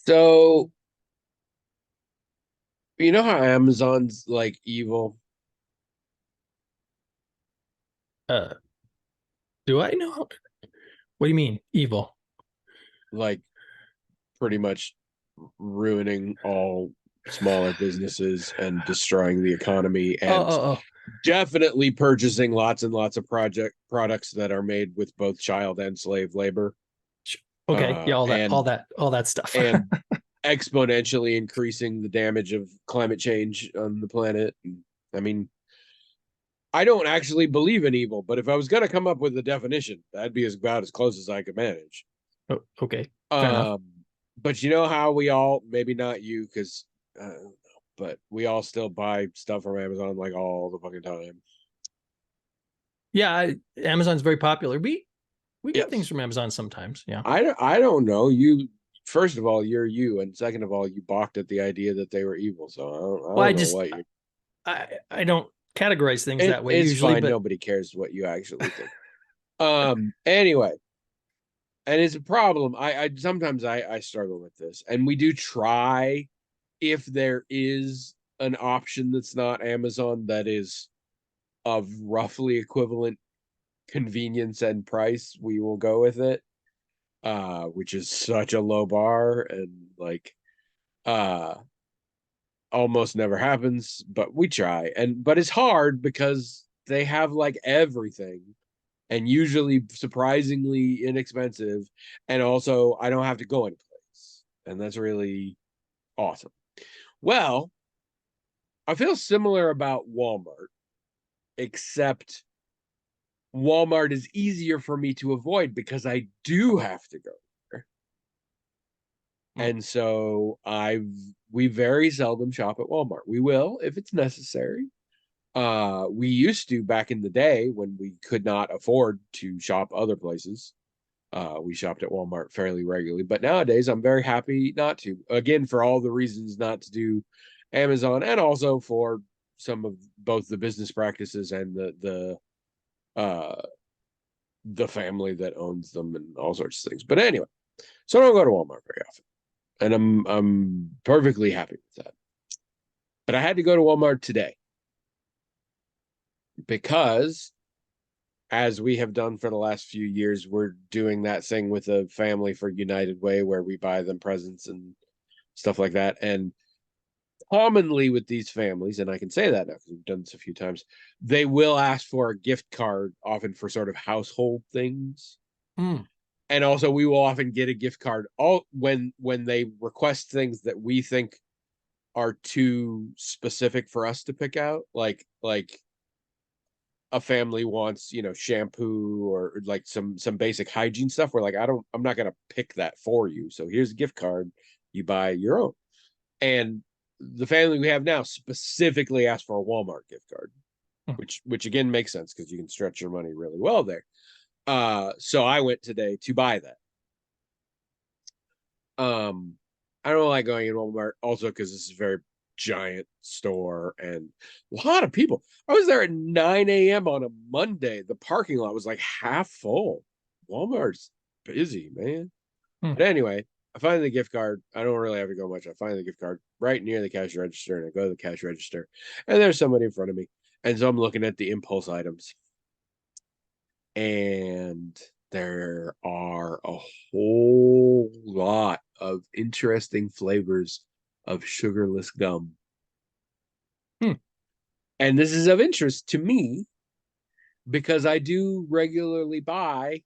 So, you know how Amazon's like evil? Uh, do I know? What do you mean, evil? Like pretty much ruining all smaller businesses and destroying the economy Oh, and oh, definitely purchasing lots and lots of project products that are made with both child and slave labor. okay. Yeah, all that, all And that, all that stuff. and exponentially increasing the damage of climate change on the planet. I mean, I don't actually believe in evil, but if I was going to come up with a definition, that'd be about as close as I could manage. Oh, okay, fair enough. Um, but you know how we all, maybe not you, because, but we all still buy stuff from Amazon like all the fucking time. Yeah, Amazon's very popular. We get things Yes. from Amazon sometimes. Yeah. I don't know. You, first of all, you're you. And second of all, you balked at the idea that they were evil. So I Well, don't know what you, I don't categorize things that way it's usually, fine. but Nobody cares what you actually think. Anyway, and it's a problem. I sometimes I struggle with this, and we do try if there is an option that's not Amazon that is of roughly equivalent convenience and price, we will go with it. Which is such a low bar and like uh almost never happens, but we try. And but it's hard because they have like everything and usually surprisingly inexpensive. And also, I don't have to go anyplace. And that's really awesome. Well, I feel similar about Walmart, except Walmart is easier for me to avoid because I do have to go there. hmm. And so we very seldom shop at Walmart. We will if it's necessary. We used to back in the day when we could not afford to shop other places. We shopped at Walmart fairly regularly, but nowadays I'm very happy not to. Again, for all the reasons not to do Amazon, and also for some of both the business practices and the family that owns them and all sorts of things. But anyway, so I don't go to Walmart very often, and I'm perfectly happy with that. But I had to go to Walmart today because, as we have done for the last few years, we're doing that thing with a family for United Way where we buy them presents and stuff like that. And commonly with these families, and I can say that now because we've done this a few times, they will ask for a gift card, often for sort of household things. Hmm. And also, we will often get a gift card all when they request things that we think are too specific for us to pick out, like a family wants, shampoo or like some basic hygiene stuff. We're like, I'm not gonna pick that for you. So here's a gift card, you buy your own. And the family we have now specifically asked for a Walmart gift card, Hmm. which again makes sense because you can stretch your money really well there. So I went today to buy that. Um, I don't like going in Walmart also because this is a very giant store and a lot of people. I was there at 9 a.m. on a Monday. The parking lot was like half full. Walmart's busy, man. Hmm. But anyway, I find the gift card. I don't really have to go much. I find the gift card right near the cash register and I go to the cash register and there's somebody in front of me. And so I'm looking at the impulse items and there are a whole lot of interesting flavors of sugarless gum. Hmm. And this is of interest to me because I do regularly buy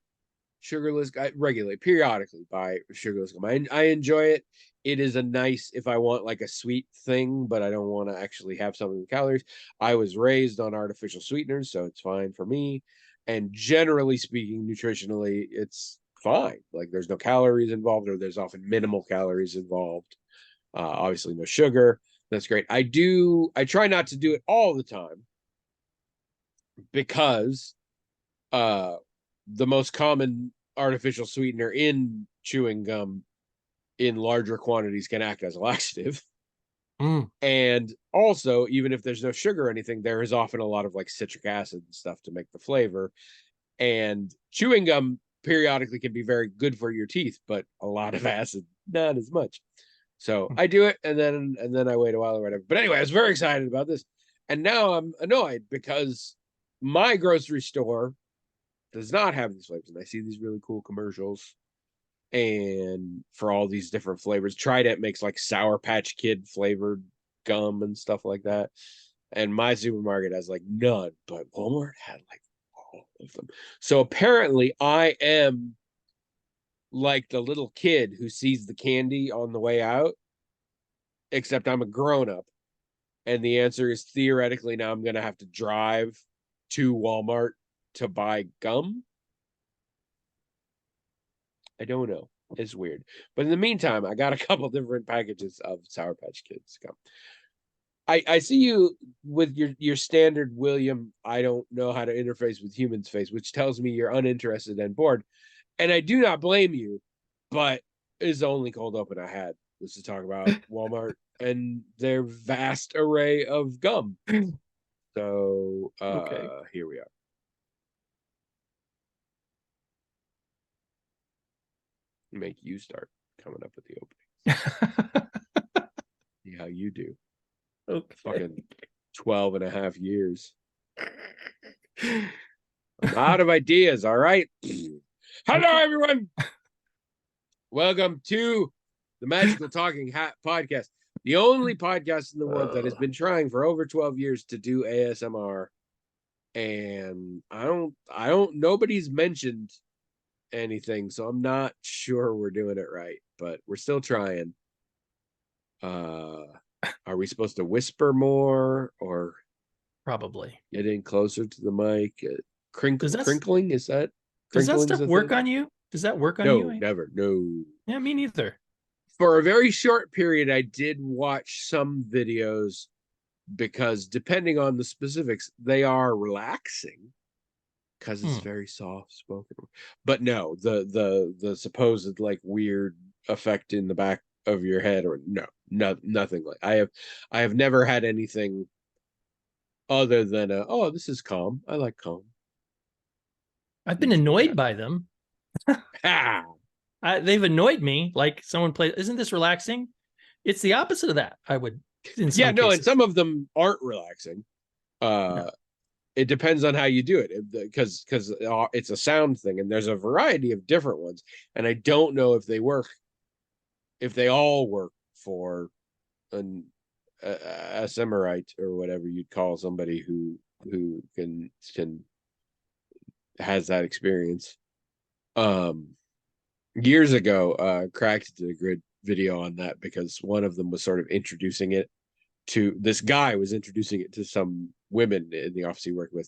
sugarless, I regularly, periodically buy sugarless gum. I enjoy it. It is a nice, if I want like a sweet thing, but I don't want to actually have something with calories. I was raised on artificial sweeteners, so it's fine for me. And generally speaking, nutritionally, it's fine. Like there's no calories involved, or there's often minimal calories involved. Obviously, no sugar. That's great. I try not to do it all the time because uh, the most common artificial sweetener in chewing gum in larger quantities can act as a laxative. Hmm. And also, even if there's no sugar or anything, there is often a lot of like citric acid and stuff to make the flavor. And chewing gum periodically can be very good for your teeth, but a lot of acid, not as much. So I do it, and then I wait a while or whatever. But anyway, I was very excited about this, and now I'm annoyed because my grocery store does not have these flavors, and I see these really cool commercials, and for all these different flavors. Trident makes like Sour Patch Kid flavored gum and stuff like that, and my supermarket has like none, but Walmart had like all of them. So apparently, I am like the little kid who sees the candy on the way out, except I'm a grown up. And the answer is theoretically now I'm going to have to drive to Walmart to buy gum. I don't know. It's weird. But in the meantime, I got a couple different packages of Sour Patch Kids gum. I see you with your standard William, I don't know how to interface with humans face, which tells me you're uninterested and bored. And I do not blame you, but it's the only cold open I had was to talk about Walmart and their vast array of gum. So Okay. here we are. Make you start coming up with the opening. See how you do. Okay. Fucking 12 and a half years. I'm out of ideas, all right? Hello, everyone. Welcome to the Magical Talking Hat podcast, the only podcast in the world that has been trying for over 12 years to do ASMR. And nobody's mentioned anything, so I'm not sure we're doing it right, but we're still trying. Are we supposed to whisper more or Probably. get in closer to the mic? Crinkling, is that? Does that Crinkling's stuff a work thing? on you? Does that work on No, you? never. No. Yeah, me neither. For a very short period, I did watch some videos because depending on the specifics, they are relaxing because it's very soft spoken. But no, the supposed like weird effect in the back of your head or nothing like I have never had anything other than oh, this is calm. I like calm. I've been annoyed by them. Ah. They've annoyed me. Like someone plays, isn't this relaxing? It's the opposite of that. I would, in some cases. And some of them aren't relaxing. No. It depends on how you do it because it's a sound thing, and there's a variety of different ones, and I don't know if they all work for an a Semmerite or whatever you'd call somebody who can has that experience. Years ago, Cracked did a good video on that because one of them was sort of introducing it to this guy was introducing it to some women in the office he worked with,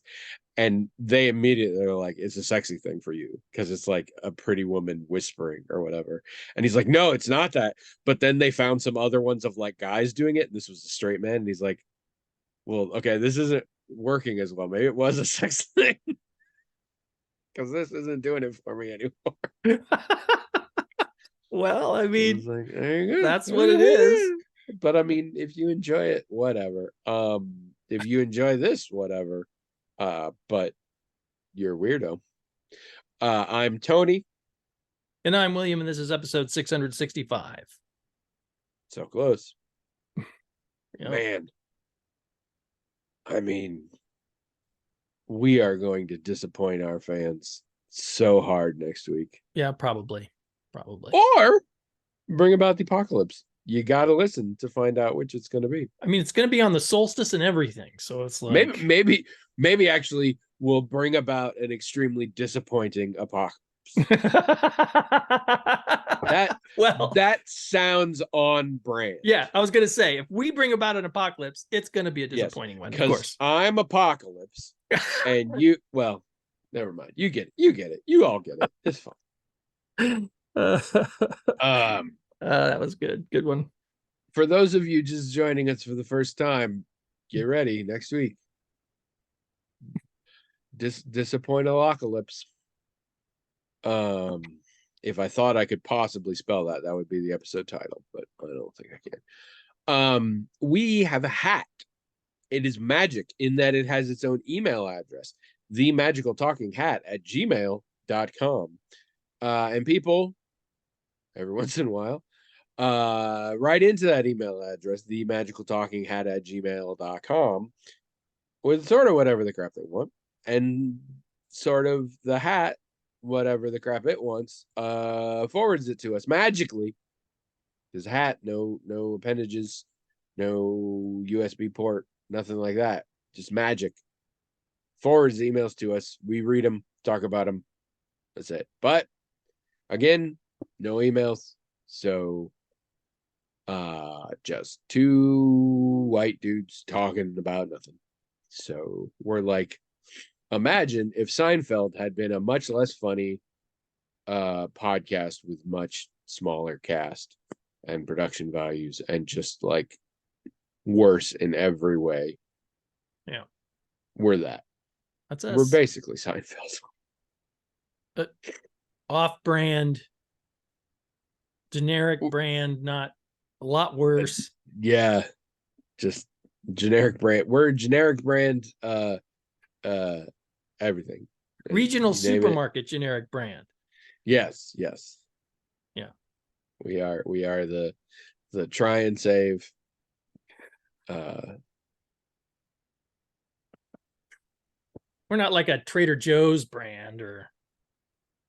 and they immediately are like, it's a sexy thing for you because it's like a pretty woman whispering or whatever. And he's like, no, it's not that. But then they found some other ones of like guys doing it, and this was a straight man, and he's like, well, okay, this isn't working as well. Maybe it was a sex thing because this isn't doing it for me anymore. Well, I mean, like, that's what it is. But I mean, if you enjoy it, whatever. If you enjoy this, whatever. But you're a weirdo. I'm Tony. And I'm William, and this is episode 665. So close. Yep. Man. I mean, we are going to disappoint our fans so hard next week. Yeah, probably. Or bring about the apocalypse. You got to listen to find out which it's going to be. I mean, it's going to be on the solstice and everything. So it's like maybe actually we'll bring about an extremely disappointing apocalypse. That sounds on brand. Yeah, I was going to say, if we bring about an apocalypse, it's going to be a disappointing one. Of course. I'm Apocalypse and you, well, never mind. You get it. You all get it. It's fine. That was good. Good one. For those of you just joining us for the first time, get ready next week. Disappoint apocalypse. If I thought I could possibly spell that, that would be the episode title, but I don't think I can. We have a hat. It is magic in that it has its own email address, themagicaltalkinghat@gmail.com. And people, every once in a while, Right into that email address, themagicaltalkinghat@gmail.com, with sort of whatever the crap they want, and sort of the hat, whatever the crap it wants, forwards it to us magically. His hat, no appendages, no USB port, nothing like that. Just magic. Forwards the emails to us. We read them, talk about them. That's it. But again, no emails. So just two white dudes talking about nothing. So we're like, imagine if Seinfeld had been a much less funny podcast with much smaller cast and production values and just like worse in every way. Yeah. We're that. That's We're us. basically Seinfeld. Off-brand, generic brand, not a lot worse. Yeah. Just generic brand. We're generic brand everything. Regional You name it. supermarket generic brand. Yes. Yeah. We are the try and save. We're not like a Trader Joe's brand or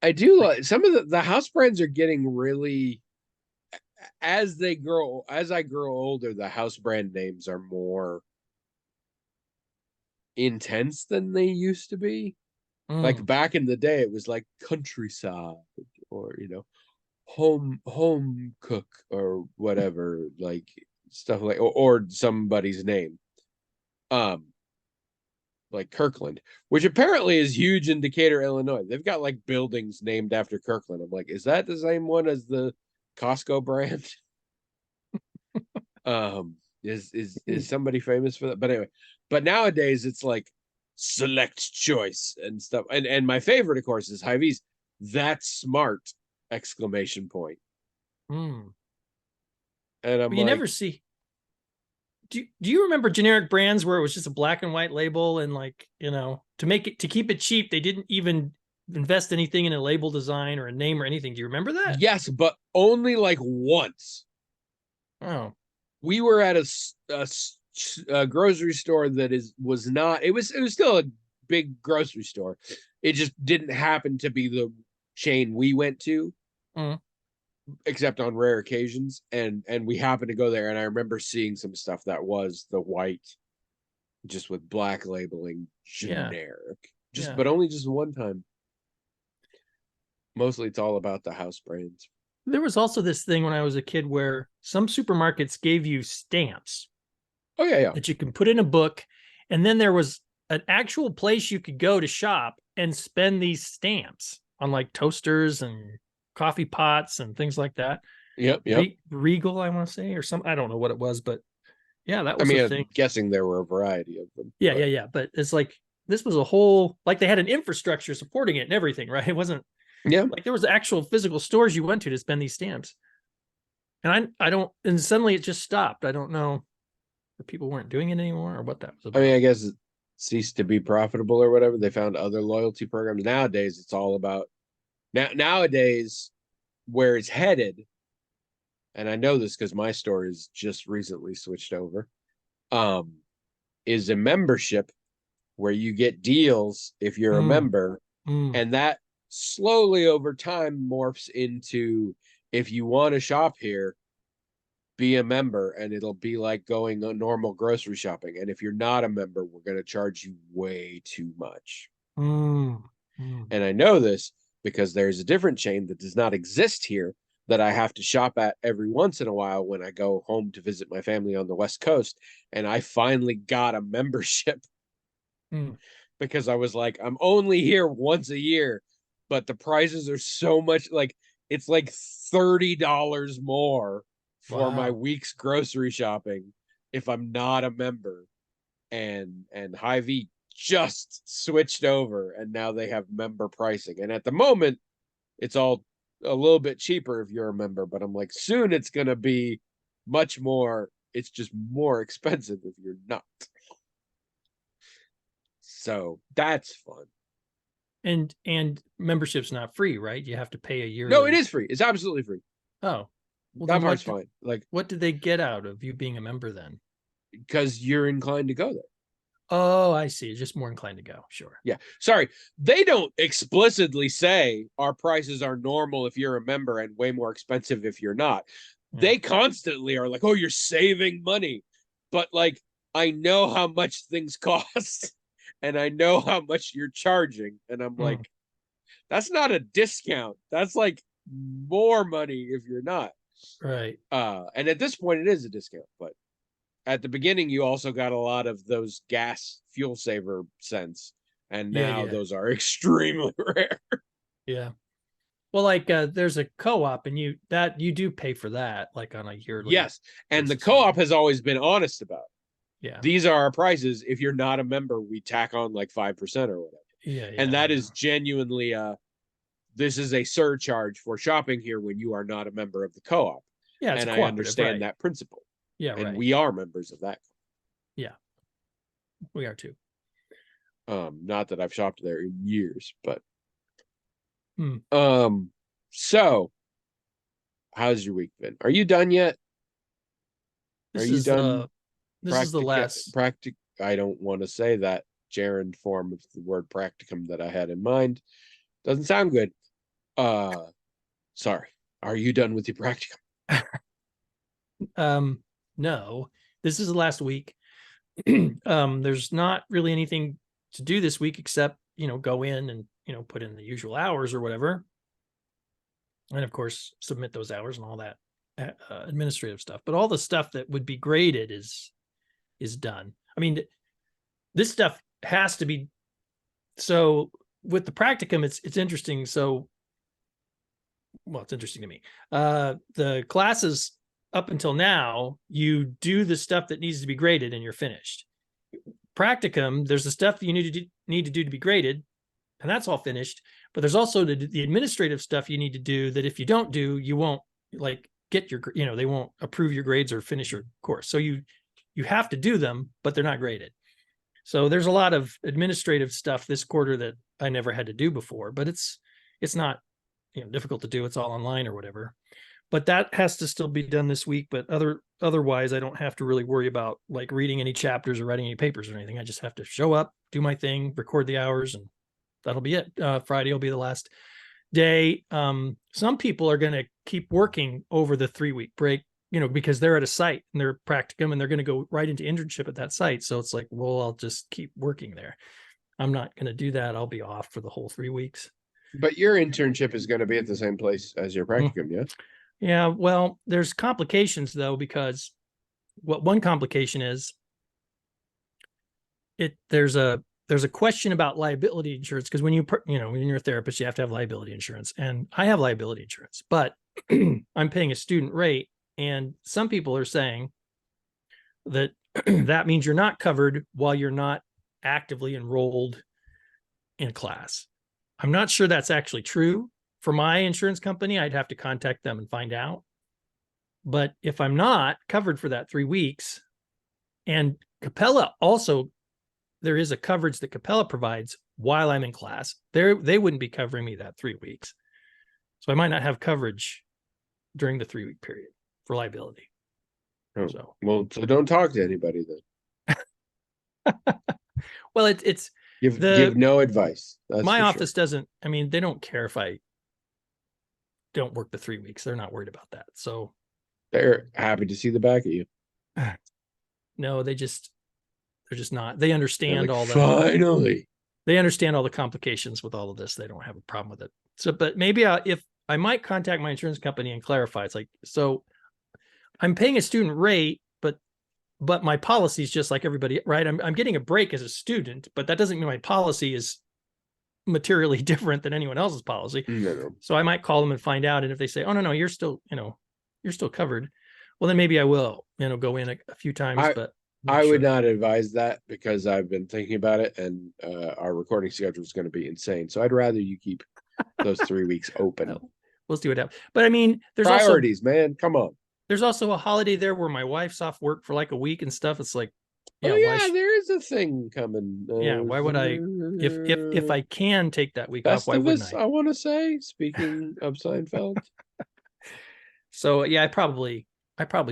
I do like some of the house brands are getting really, as I grow older, the house brand names are more intense than they used to be. Like back in the day, it was like Countryside or home cook or whatever, like stuff like or somebody's name. Like Kirkland, which apparently is huge in Decatur, Illinois. They've got like buildings named after Kirkland. I'm like, is that the same one as the Costco brand? Is somebody famous for that? But anyway, but nowadays it's like select choice and stuff. And my favorite, of course, is Hy-Vee's. That's smart! Exclamation point. Mm. And I'm But you like, never see. Do you remember generic brands where it was just a black and white label and like, to keep it cheap, they didn't even invest anything in a label design or a name or anything. Do you remember that? yes, but only like once. Oh. We were at a grocery store that was not, it was still a big grocery store. It just didn't happen to be the chain we went to, except on rare occasions. And we happened to go there, and I remember seeing some stuff that was the white, just with black labeling, generic. But only just one time. Mostly it's all about the house brands. There was also this thing when I was a kid where some supermarkets gave you stamps. Oh, yeah. That you can put in a book. And then there was an actual place you could go to shop and spend these stamps on like toasters and coffee pots and things like that. Yep. Regal, I want to say, or some, I don't know what it was, but yeah, that was a thing. I'm guessing there were a variety of them. Yeah. But it's like, this was a whole, like they had an infrastructure supporting it and everything, right? It wasn't like there was actual physical stores you went to spend these stamps. And I don't, and suddenly it just stopped. I don't know if people weren't doing it anymore or what that was about. I guess it ceased to be profitable or whatever. They found other loyalty programs. Nowadays, it's all about nowadays where it's headed. And I know this because my store is just recently switched over. Is a membership where you get deals if you're a member, and that slowly over time morphs into, if you want to shop here, be a member, and it'll be like going on normal grocery shopping. And if you're not a member, we're going to charge you way too much. And I know this because there's a different chain that does not exist here that I have to shop at every once in a while when I go home to visit my family on the West Coast. And I finally got a membership because I was like, I'm only here once a year, but the prices are so much, like it's like $30 more for my week's grocery shopping if I'm not a member. And Hy-Vee just switched over, and now they have member pricing. And at the moment, it's all a little bit cheaper if you're a member, but I'm like, soon it's gonna be much more. It's just more expensive if you're not. So that's fun. And membership's not free, right? You have to pay a yearly. No, it is free. It's absolutely free. Oh, Well, that then part's fine. Like, what did they get out of you being a member then? Because you're inclined to go there. Oh, I see. Just more inclined to go. Sure. Yeah. Sorry. They don't explicitly say our prices are normal if you're a member and way more expensive if you're not. Yeah. They constantly are like, oh, you're saving money. But like, I know how much things cost and I know how much you're charging. And I'm like, that's not a discount. That's like more money if you're not. Right. And at this point, it is a discount. But at the beginning, you also got a lot of those gas fuel saver cents. And now those are extremely rare. Yeah. Well, like there's a co-op and you do pay for that like on a yearly. Yes. And the co-op has always been honest about it. Yeah. These are our prices. If you're not a member, we tack on like 5% or whatever. Yeah. And that is genuinely this is a surcharge for shopping here when you are not a member of the co-op. Yeah. And I understand that principle. Yeah. And we are members of that. Yeah. We are too. Not that I've shopped there in years, but so how's your week been? Are you done yet? Are you done? This is the last I don't want to say that gerund form of the word practicum that I had in mind. Doesn't sound good. Sorry. Are you done with your practicum? No. This is the last week. There's not really anything to do this week except, go in and, put in the usual hours or whatever. And of course, submit those hours and all that administrative stuff. But all the stuff that would be graded is done. I mean, this stuff has to be. So with the practicum, it's interesting. So, well, it's interesting to me. The classes up until now, you do the stuff that needs to be graded and you're finished. Practicum, there's the stuff you need to do to be graded, and that's all finished. But there's also the administrative stuff you need to do that if you don't do, you won't like get your, they won't approve your grades or finish your course. So you have to do them, but they're not graded. So there's a lot of administrative stuff this quarter that I never had to do before, but it's not, difficult to do. It's all online or whatever. But that has to still be done this week. But otherwise, I don't have to really worry about like reading any chapters or writing any papers or anything. I just have to show up, do my thing, record the hours, and that'll be it. Friday will be the last day. Some people are going to keep working over the 3-week break, because they're at a site and they're practicum and they're going to go right into internship at that site. So it's like, well, I'll just keep working there. I'm not going to do that. I'll be off for the whole 3 weeks. But your internship is going to be at the same place as your practicum, yeah? Yeah, well, there's complications though, because one complication is there's a question about liability insurance, because when you're a therapist, you have to have liability insurance, and I have liability insurance, but I'm paying a student rate, and some people are saying that that means you're not covered while you're not actively enrolled in class. I'm not sure that's actually true. For my insurance company, I'd have to contact them and find out. But if I'm not covered for that 3 weeks, and Capella also, there is a coverage that Capella provides while I'm in class, they wouldn't be covering me that 3 weeks. So I might not have coverage during the 3-week period for liability. Oh, so don't talk to anybody then. Well, it's give no advice. My office doesn't. I mean, they don't care if I don't work the 3 weeks. They're not worried about that. So they're happy to see the back of you. No, they're just not. They understand all the finally. They understand all the complications with all of this. They don't have a problem with it. So, but maybe if I might contact my insurance company and clarify. It's like, so I'm paying a student rate, but my policy is just like everybody, right? I'm getting a break as a student, but that doesn't mean my policy is materially different than anyone else's policy. No. So I might call them and find out. And if they say, oh, no, you're still covered. Well, then maybe I will, go in a few times, but I would not advise that, because I've been thinking about it, and our recording schedule is going to be insane. So I'd rather you keep those 3 weeks open. No, we'll see what happens. But I mean, there's priorities, man. Come on. There's also a holiday there where my wife's off work for like a week and stuff. It's like, there is a thing coming. Why would I? If I can take that week off, why wouldn't I? I want to say, speaking of Seinfeld. So yeah, I probably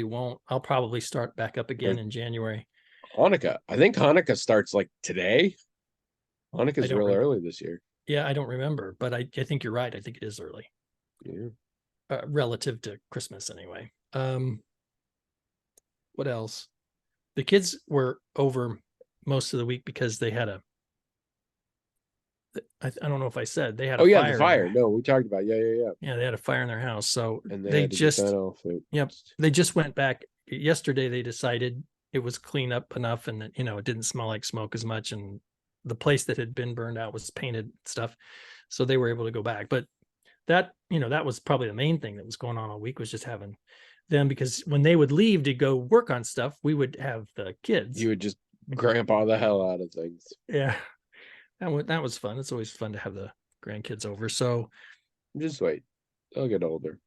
won't. I'll probably start back up again in January. Hanukkah. I think Hanukkah starts like today. I Hanukkah's don't real remember. early this year. Yeah, I don't remember, but I think you're right. I think it is early. Yeah. Relative to Christmas anyway. What else? The kids were over most of the week because they had a I don't know if I said they had Oh a yeah, the fire in fire. their No, we talked about yeah, they had a fire in their house. So and they they had to get that just off it. yep, they just went back yesterday. They decided it was clean up enough and that, it didn't smell like smoke as much, and the place that had been burned out was painted stuff. So they were able to go back. But that, that was probably the main thing that was going on all week, was just having them, because when they would leave to go work on stuff, we would have the kids. You would just grandpa the hell out of things. Yeah. That was fun. It's always fun to have the grandkids over. So just wait. They'll get older.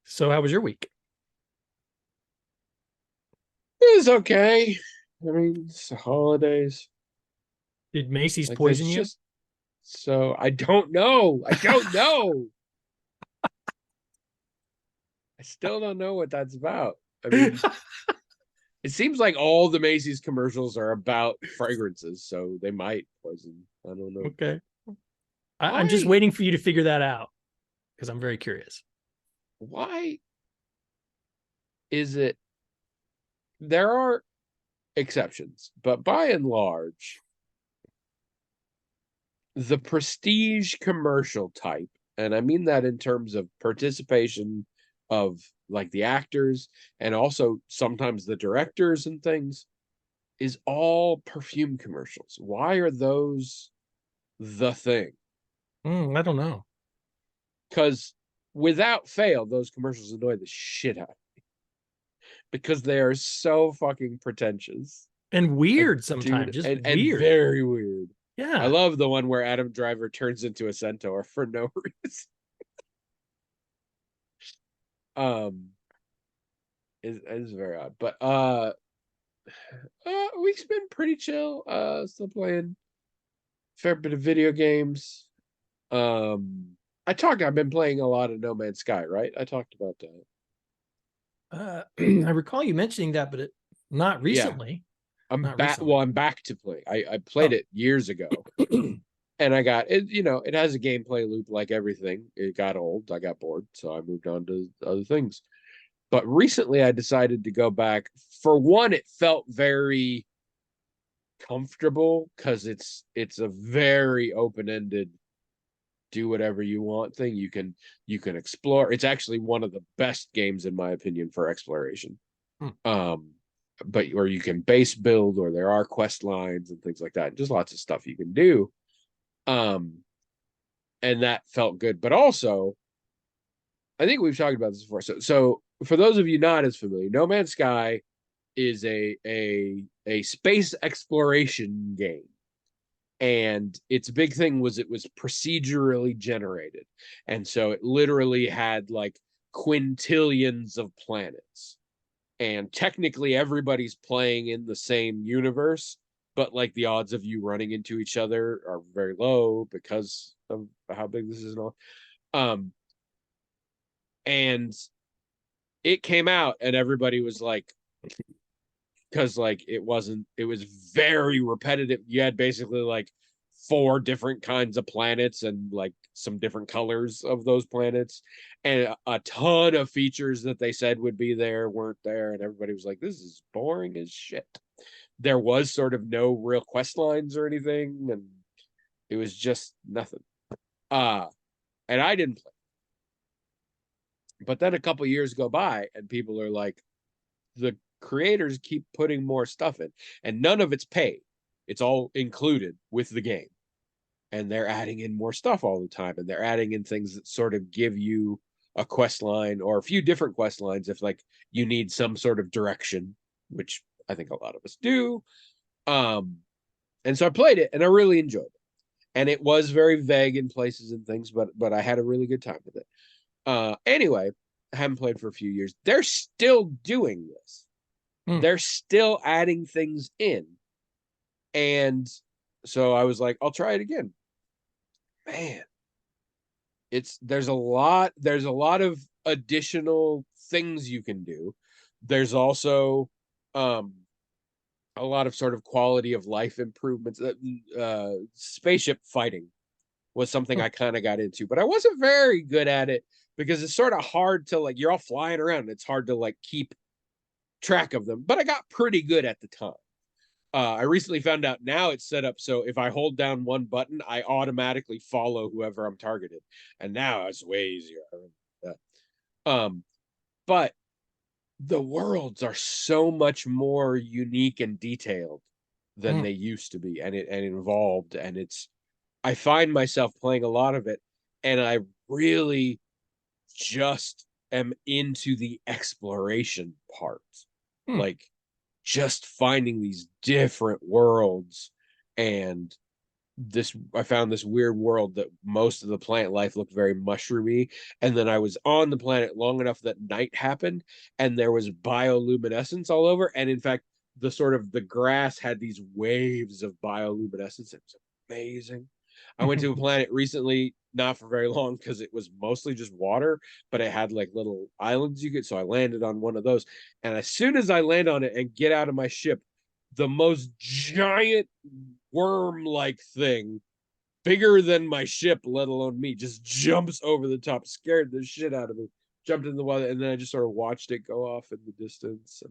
So how was your week? It was okay. I mean, it's the holidays. Did Macy's poison you? So I don't know. I don't know. I still don't know what that's about. I mean, it seems like all the Macy's commercials are about fragrances, so they might poison. I don't know. Okay. I'm just waiting for you to figure that out because I'm very curious. Why is it? There are exceptions, but by and large, the prestige commercial type, and I mean that in terms of participation of like the actors and also sometimes the directors and things, is all perfume commercials. Why are those the thing? I don't know. Because without fail, those commercials annoy the shit out of me because they are so fucking pretentious and weird sometimes, just and weird, very weird. Yeah, I love the one where Adam Driver turns into a centaur for no reason. Is very odd, but week's been pretty chill. Still playing a fair bit of video games. I've been playing a lot of No Man's Sky, right? I talked about that. I recall you mentioning that, but not recently. I'm back. Well, I'm back to play. I played it years ago, and I got it. It has a gameplay loop like everything. It got old. I got bored, so I moved on to other things. But recently, I decided to go back. For one, it felt very comfortable because it's a very open-ended, do whatever you want thing. You can explore. It's actually one of the best games in my opinion for exploration. But or you can base build, or there are quest lines and things like that. Just lots of stuff you can do. And that felt good. But also, I think we've talked about this before. So for those of you not as familiar, No Man's Sky is a space exploration game. And its big thing was it was procedurally generated. And so it literally had like quintillions of planets. And technically everybody's playing in the same universe, but like the odds of you running into each other are very low because of how big this is and all. And it came out and everybody was like, because like it was very repetitive. You had basically like 4 different kinds of planets and like some different colors of those planets, and a ton of features that they said would be there weren't there, and everybody was like, this is boring as shit. There was sort of no real quest lines or anything, and it was just nothing. And I didn't play. But then a couple years go by and people are like, the creators keep putting more stuff in, and none of it's paid. It's all included with the game. And they're adding in more stuff all the time, and they're adding in things that sort of give you a quest line or a few different quest lines if like you need some sort of direction, which I think a lot of us do. And so I played it and I really enjoyed it. And it was very vague in places and things, but I had a really good time with it. Anyway, I haven't played for a few years. They're still doing this. They're still adding things in. And so I was like, I'll try it again. Man, there's a lot of additional things you can do. There's also a lot of sort of quality of life improvements. Spaceship fighting was something I kind of got into, but I wasn't very good at it because it's sort of hard to, like, you're all flying around and it's hard to like keep track of them, but I got pretty good at the time. I recently found out now it's set up so if I hold down one button, I automatically follow whoever I'm targeted, and now it's way easier. But the worlds are so much more unique and detailed than they used to be, and involved, and I find myself playing a lot of it, and I really just am into the exploration part. Like, just finding these different worlds, and I found this weird world that most of the plant life looked very mushroomy, and then I was on the planet long enough that night happened and there was bioluminescence all over, and in fact the grass had these waves of bioluminescence. It was amazing. I went to a planet recently, not for very long because it was mostly just water, but it had like little islands you could, so I landed on one of those, and as soon as I land on it and get out of my ship, the most giant worm-like thing, bigger than my ship, let alone me, just jumps over the top, scared the shit out of me, jumped in the water, and then I just sort of watched it go off in the distance.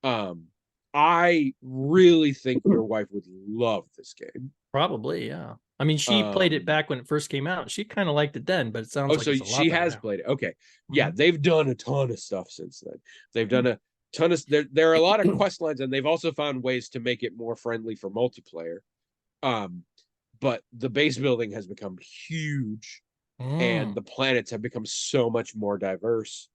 And I really think your wife would love this game. Probably, yeah. I mean, she played it back when it first came out. She kind of liked it then, but it sounds like it's a lot she has now. played it. Okay. Yeah, they've done a ton of stuff since then. They've done a ton of there are a lot of quest lines, and they've also found ways to make it more friendly for multiplayer. But the base building has become huge, and the planets have become so much more diverse.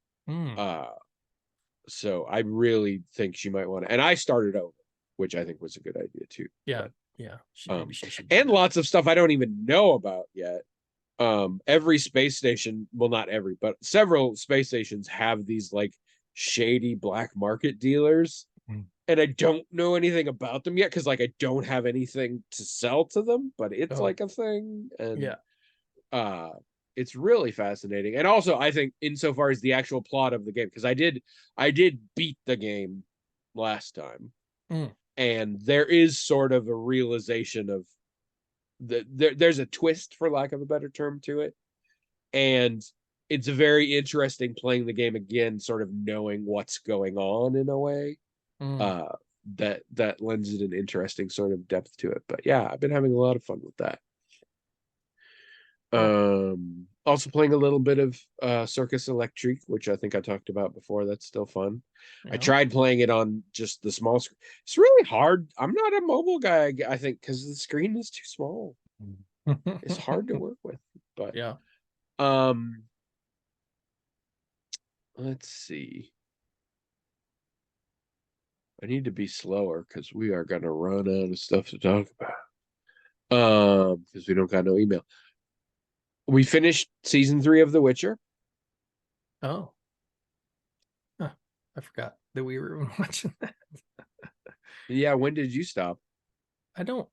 So I really think she might want to, and I started over, which I think was a good idea too. Yeah. Yeah. Maybe she should and lots of stuff I don't even know about yet. Every space station, well, not every, but several space stations have these like shady black market dealers, and I don't know anything about them yet because like I don't have anything to sell to them, but it's like a thing. And it's really fascinating. And also I think insofar as the actual plot of the game, because I did beat the game last time, and there is sort of a realization of there's a twist, for lack of a better term, to it, and it's very interesting playing the game again, sort of knowing what's going on in a way. That lends it an interesting sort of depth to it. But yeah, I've been having a lot of fun with that. Also playing a little bit of Circus Electrique, which I think I talked about before. That's still fun. I tried playing it on just the small screen. It's really hard. I'm not a mobile guy, I think, because the screen is too small. It's hard to work with. But yeah. Let's see. I need to be slower because we are gonna run out of stuff to talk about. Because we don't got no email. We finished season 3 of The Witcher. Oh. Huh. I forgot that we were watching that. Yeah, when did you stop? I don't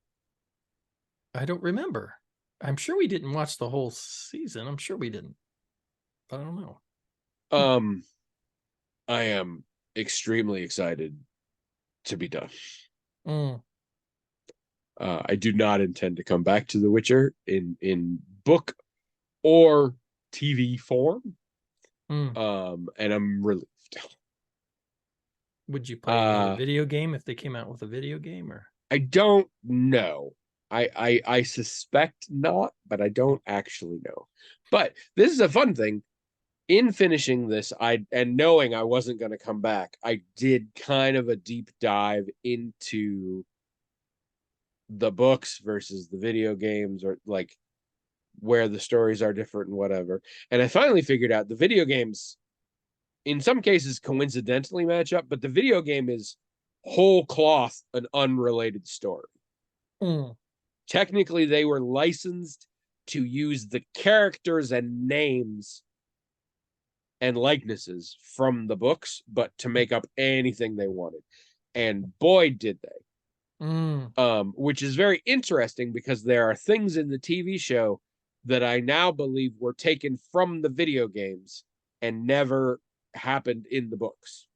remember. I'm sure we didn't watch the whole season. I'm sure we didn't. But I don't know. I am extremely excited to be done. I do not intend to come back to The Witcher in book or TV form. And I'm relieved. Would you play a video game if they came out with a video game? Or I don't know. I suspect not, but I don't actually know. But this is a fun thing. In finishing this, and knowing I wasn't going to come back, I did kind of a deep dive into the books versus the video games, or like where the stories are different and whatever. And I finally figured out the video games, in some cases, coincidentally match up, but the video game is whole cloth an unrelated story. Technically, they were licensed to use the characters and names and likenesses from the books, but to make up anything they wanted. And boy, did they. Which is very interesting because there are things in the TV show that I now believe were taken from the video games and never happened in the books.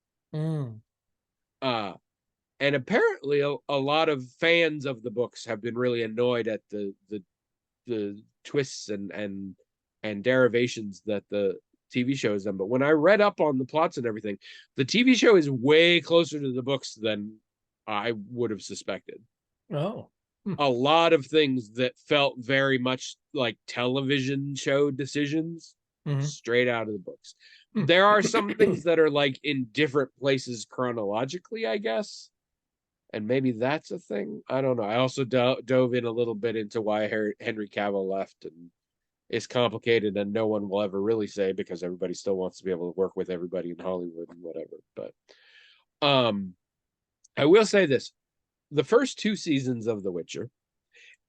And apparently a lot of fans of the books have been really annoyed at the twists and derivations that the TV show has done. But when I read up on the plots and everything, the TV show is way closer to the books than I would have suspected. Oh. A lot of things that felt very much like television show decisions straight out of the books. There are some things that are like in different places chronologically, I guess. And maybe that's a thing. I don't know. I also dove in a little bit into why Henry Cavill left, and it's complicated and no one will ever really say because everybody still wants to be able to work with everybody in Hollywood and whatever. But I will say this. The first 2 seasons of The Witcher,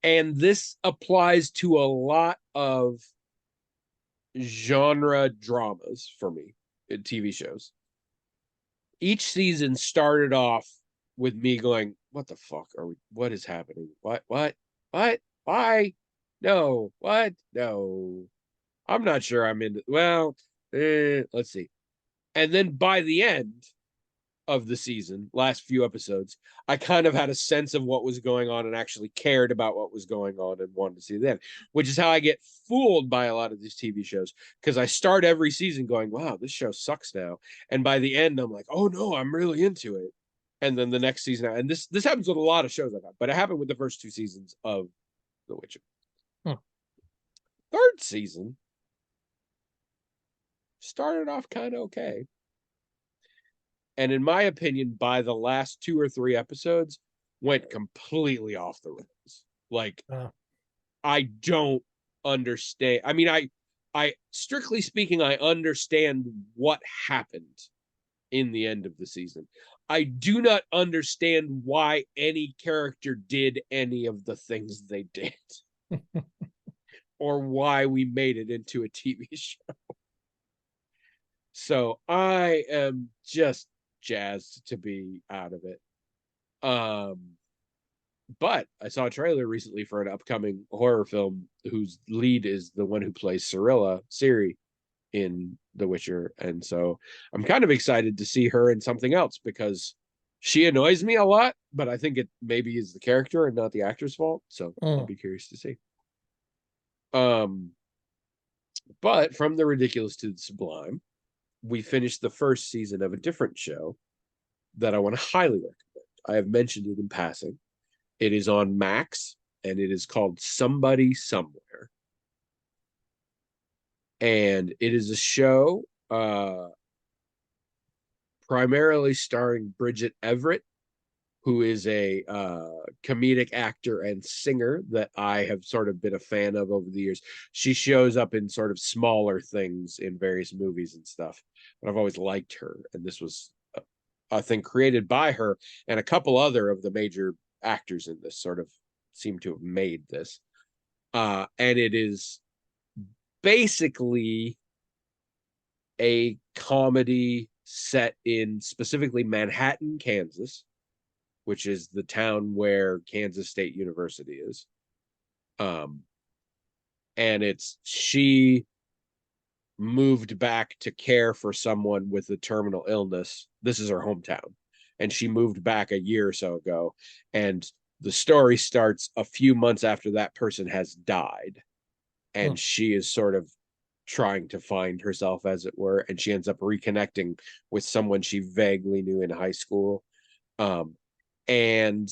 and this applies to a lot of genre dramas for me in TV shows. Each season started off with me going, what the fuck are we? What is happening? What? Why? No. What? No. I'm not sure I'm into. Well, let's see. And then by the end of the season, last few episodes, I kind of had a sense of what was going on and actually cared about what was going on and wanted to see them, which is how I get fooled by a lot of these TV shows, because I start every season going, wow, this show sucks now. And by the end, I'm like, oh no, I'm really into it. And then the next season, and this happens with a lot of shows I got, but it happened with the first 2 seasons of The Witcher. Third season started off kind of okay. And in my opinion, by the last 2 or 3 episodes, went completely off the rails. Like, I don't understand. I mean, I strictly speaking, I understand what happened in the end of the season. I do not understand why any character did any of the things they did. Or why we made it into a TV show. So I am just jazzed to be out of it. But I saw a trailer recently for an upcoming horror film whose lead is the one who plays Ciri in The Witcher. And so I'm kind of excited to see her in something else, because she annoys me a lot, but I think it maybe is the character and not the actor's fault. So I'll be curious to see. But from the ridiculous to the sublime, we finished the first season of a different show that I want to highly recommend. I have mentioned it in passing. It is on Max, and it is called Somebody Somewhere. And it is a show primarily starring Bridget Everett, who is a comedic actor and singer that I have sort of been a fan of over the years. She shows up in sort of smaller things in various movies and stuff, but I've always liked her. And this was a thing created by her, and a couple other of the major actors in this sort of seem to have made this. And it is basically a comedy set in specifically Manhattan, Kansas, which is the town where Kansas State University is. And she moved back to care for someone with a terminal illness. This is her hometown. And she moved back a year or so ago. And the story starts a few months after that person has died. And she is sort of trying to find herself, as it were. And she ends up reconnecting with someone she vaguely knew in high school. And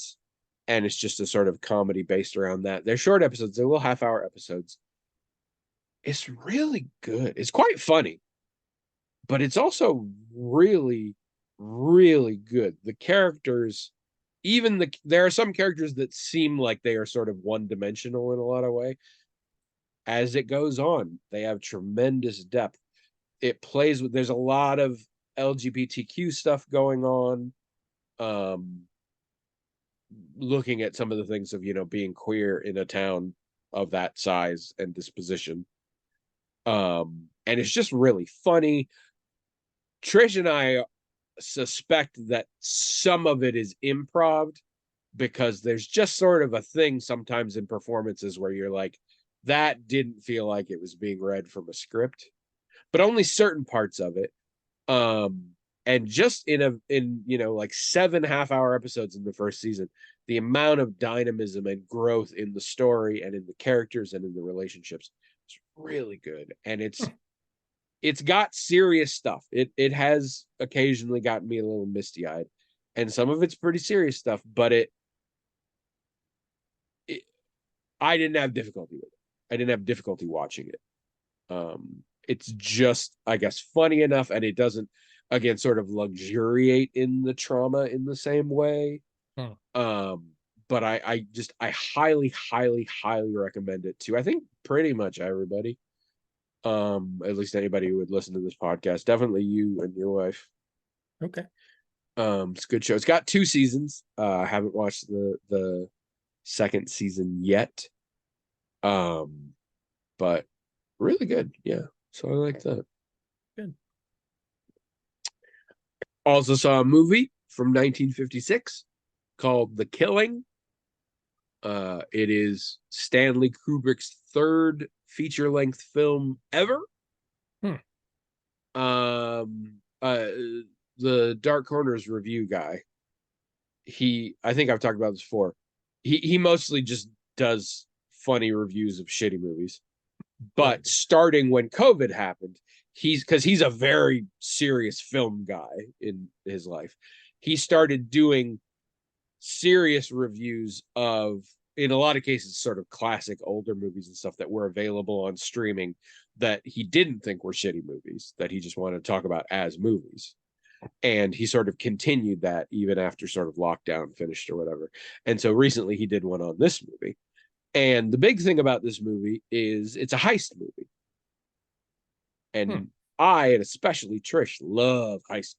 it's just a sort of comedy based around that. They're short episodes, they're little half-hour episodes. It's really good. It's quite funny, but it's also really, really good. The characters, there are some characters that seem like they are sort of one-dimensional in a lot of way. As it goes on, they have tremendous depth. It plays with, there's a lot of LGBTQ stuff going on. Looking at some of the things of, being queer in a town of that size and disposition. And it's just really funny. Trish and I suspect that some of it is improv, because there's just sort of a thing sometimes in performances where you're like, that didn't feel like it was being read from a script, but only certain parts of it. And just in like 7 half-hour episodes in the first season, the amount of dynamism and growth in the story and in the characters and in the relationships is really good. And it's got serious stuff. It has occasionally gotten me a little misty-eyed, and some of it's pretty serious stuff, but I didn't have difficulty with it. I didn't have difficulty watching it. It's just, I guess, funny enough, and it doesn't, again, sort of luxuriate in the trauma in the same way. But I highly, highly, highly recommend it to, I think, pretty much everybody. At least anybody who would listen to this podcast. Definitely you and your wife. Okay. It's a good show. It's got 2 seasons. I haven't watched the second season yet. But really good. Yeah. So I like that. Good. Also saw a movie from 1956 called The Killing. It is Stanley Kubrick's 3rd feature-length film ever. The Dark Corners review guy, I think I've talked about this before. He mostly just does funny reviews of shitty movies. But starting when COVID happened, he's a very serious film guy in his life. He started doing serious reviews of, in a lot of cases, sort of classic older movies and stuff that were available on streaming that he didn't think were shitty movies, that he just wanted to talk about as movies. And he sort of continued that even after sort of lockdown finished or whatever. And so recently he did one on this movie. And the big thing about this movie is it's a heist movie. And I, and especially Trish, love heist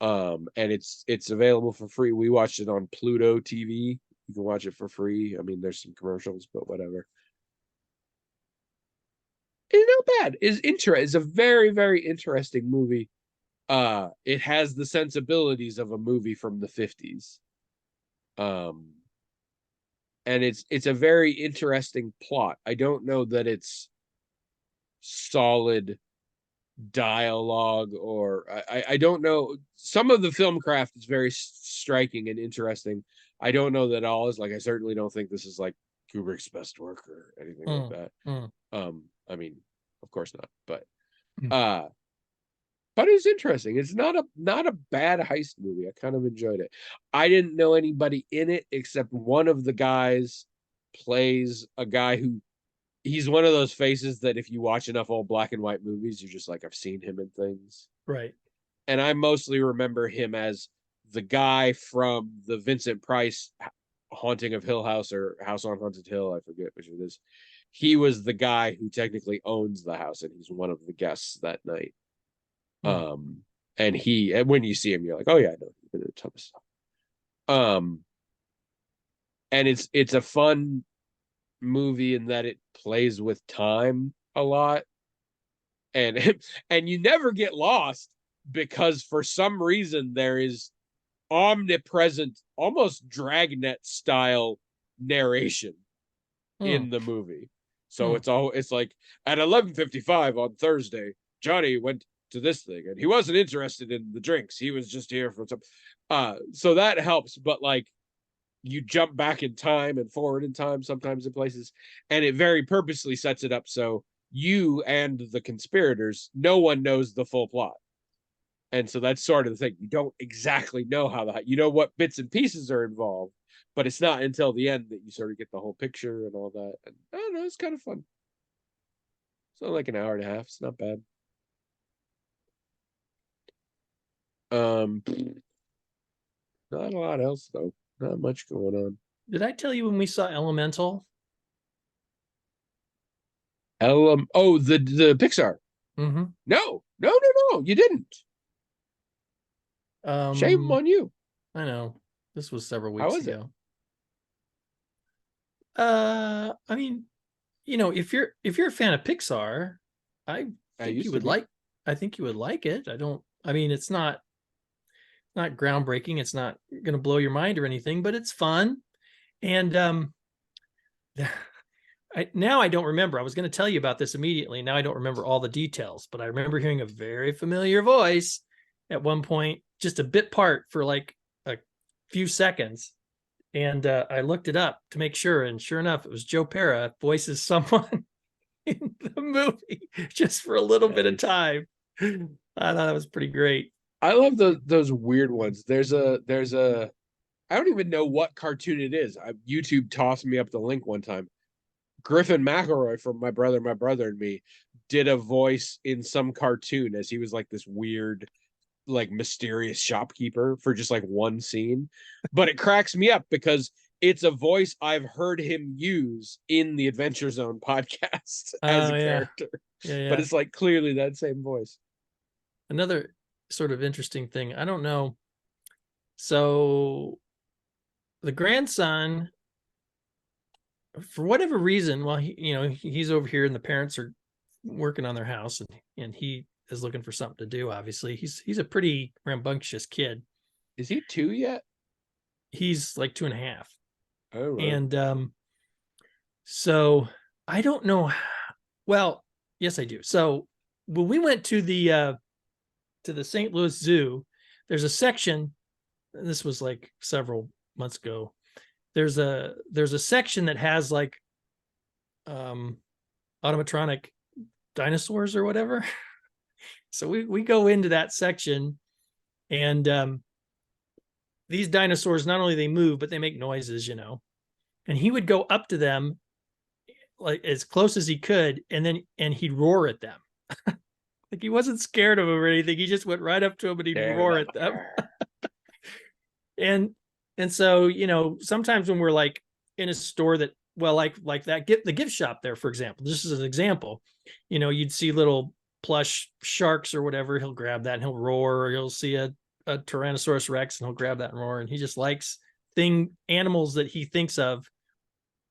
movies. And it's available for free. We watched it on Pluto TV. You can watch it for free. I mean, there's some commercials, but whatever. It's not bad. It's a very, very interesting movie. It has the sensibilities of a movie from the 50s. And it's a very interesting plot. I don't know that it's solid dialogue, or I don't know. Some of the film craft is very striking and interesting. I don't know that all is, like, I certainly don't think this is like Kubrick's best work or anything like that. I mean, of course not, but it's interesting. It's not a bad heist movie. I kind of enjoyed it. I didn't know anybody in it except one of the guys plays a guy who, he's one of those faces that if you watch enough old black and white movies, you're just like, I've seen him in things. Right. And I mostly remember him as the guy from the Vincent Price Haunting of Hill House, or House on Haunted Hill, I forget which it is. He was the guy who technically owns the house, and he's one of the guests that night. And when you see him, you're like, oh yeah, I know, he's been in a ton of stuff. And it's a fun movie in that it plays with time a lot, and you never get lost, because for some reason there is omnipresent, almost Dragnet style narration in the movie. So it's like, at 11:55 on Thursday, Johnny went to this thing and he wasn't interested in the drinks, he was just here for some so that helps. But like, you jump back in time and forward in time sometimes in places, and it very purposely sets it up so you and the conspirators, no one knows the full plot. And so that's sort of the thing. You don't exactly know how you know what bits and pieces are involved, but it's not until the end that you sort of get the whole picture and all that. And I don't know, it's kind of fun. It's only like an hour and a half. It's not bad. Not a lot else though. Not much going on. Did I tell you when we saw Elemental? The Pixar. No, you didn't. Shame on you. I know. This was several weeks ago. I mean, you know, if you're a fan of Pixar, I think you would like it. I mean, it's not groundbreaking, it's not going to blow your mind or anything, but it's fun. And now I don't remember. I was going to tell you about this immediately. Now I don't remember all the details, but I remember hearing a very familiar voice at one point, just a bit part for like a few seconds. And I looked it up to make sure. And sure enough, it was Joe Pera voices someone in the movie just for a little bit of time. I thought that was pretty great. I love those weird ones. There's a I don't even know what cartoon it is. YouTube tossed me up the link one time. Griffin McElroy from My Brother and Me did a voice in some cartoon as he was like this weird, like mysterious shopkeeper for just like one scene. But it cracks me up because it's a voice I've heard him use in the Adventure Zone podcast as a character. Yeah. But it's like clearly that same voice. Another sort of interesting thing. I don't know. So the grandson, for whatever reason, while he's over here and the parents are working on their house, and he is looking for something to do. Obviously, he's a pretty rambunctious kid. Is he 2 yet? He's like 2.5. Oh, right. And so I don't know. Well, yes, I do. So when we went to the St. Louis Zoo, there's a section, and this was like several months ago. There's a section that has like automatronic dinosaurs or whatever. So we go into that section, and these dinosaurs, not only they move, but they make noises, and he would go up to them like as close as he could, and he'd roar at them. Like he wasn't scared of them or anything. He just went right up to them and he'd roar at them. And so, sometimes when we're like in a store that, well, like that the gift shop there, for example, this is an example, you'd see little plush sharks or whatever. He'll grab that and he'll roar, or you'll see a Tyrannosaurus Rex and he'll grab that and roar. And he just likes animals that he thinks of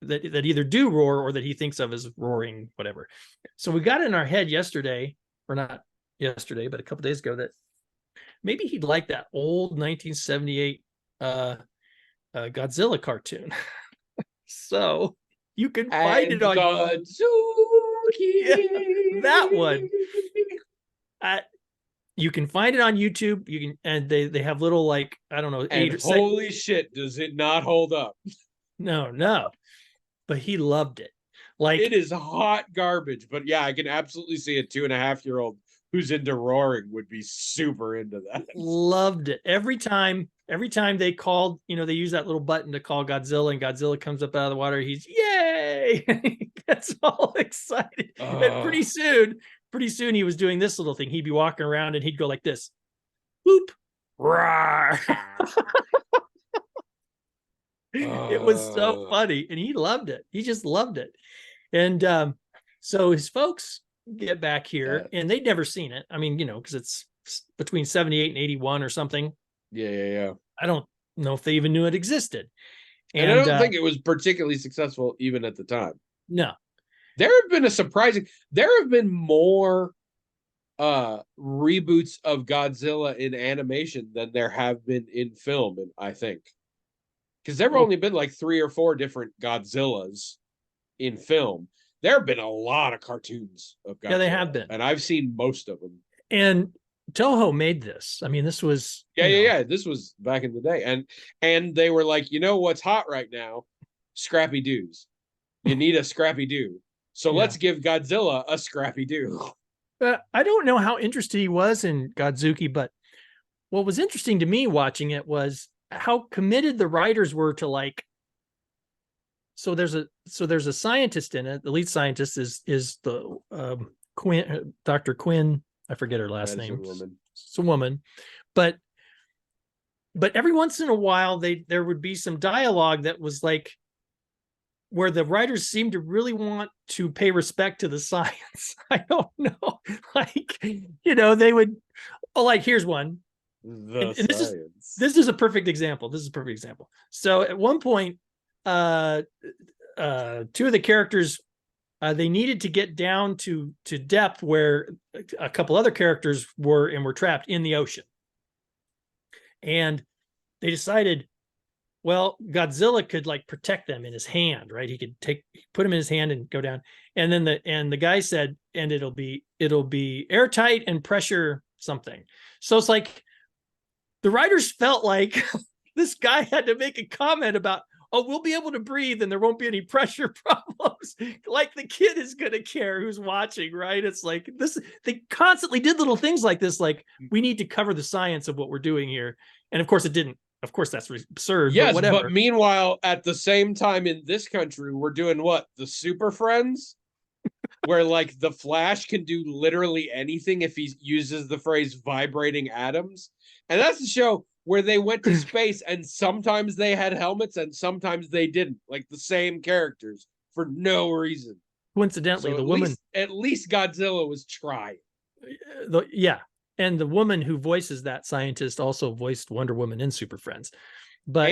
that either do roar or that he thinks of as roaring, whatever. So we got in our head yesterday, or not yesterday, but a couple days ago, that maybe he'd like that old 1978 Godzilla cartoon. So you can find it on that one. You can find it on YouTube. You can, and they have little, like, I don't know. And holy shit, does it not hold up? No. But he loved it. Like, it is hot garbage. But yeah, I can absolutely see a 2.5-year-old who's into roaring would be super into that. Loved it. Every time they called, they use that little button to call Godzilla, and Godzilla comes up out of the water. He's yay! He gets all excited. And pretty soon he was doing this little thing. He'd be walking around and he'd go like this. Whoop. Roar. It was so funny, and he loved it. He just loved it. And so his folks get back here, and they'd never seen it. I mean, because it's between 78 and 81 or something. Yeah. I don't know if they even knew it existed. And I don't think it was particularly successful even at the time. No. There have been more reboots of Godzilla in animation than there have been in film, I think. Because there have only been like 3 or 4 different Godzillas in film. There have been a lot of cartoons of Godzilla. Yeah, they have been. And I've seen most of them. And Toho made this. I mean, this was... Yeah. This was back in the day. And they were like, what's hot right now? Scrappy Doos. You need a Scrappy Doo. So let's give Godzilla a Scrappy Doo. I don't know how interested he was in Godzuki, but what was interesting to me watching it was how committed the writers were to, like, so there's a scientist in it. The lead scientist is the Quinn, Dr. Quinn. I forget her last name. It's a woman, but every once in a while there would be some dialogue that was like, where the writers seemed to really want to pay respect to the science. I don't know, like, they would, like, here's one. And this is a perfect example. So at one point, 2 of the characters, they needed to get down to depth where a couple other characters were trapped in the ocean. And they decided, Well, Godzilla could like protect them in his hand, right? He could put him in his hand and go down. And then the guy said, and it'll be airtight and pressure something. So it's like the writers felt like this guy had to make a comment about, oh, we'll be able to breathe and there won't be any pressure problems. Like the kid is going to care who's watching, right? It's like this, they constantly did little things like this. Like, we need to cover the science of what we're doing here. And of course it didn't. Of course that's absurd. Yes, but whatever. But meanwhile, at the same time in this country, we're doing what? The Super Friends? Where like the Flash can do literally anything if he uses the phrase vibrating atoms. And that's the show where they went to space and sometimes they had helmets and sometimes they didn't, like the same characters for no reason. Coincidentally, so the woman, at least Godzilla was trying. Yeah. And the woman who voices that scientist also voiced Wonder Woman in Super Friends. But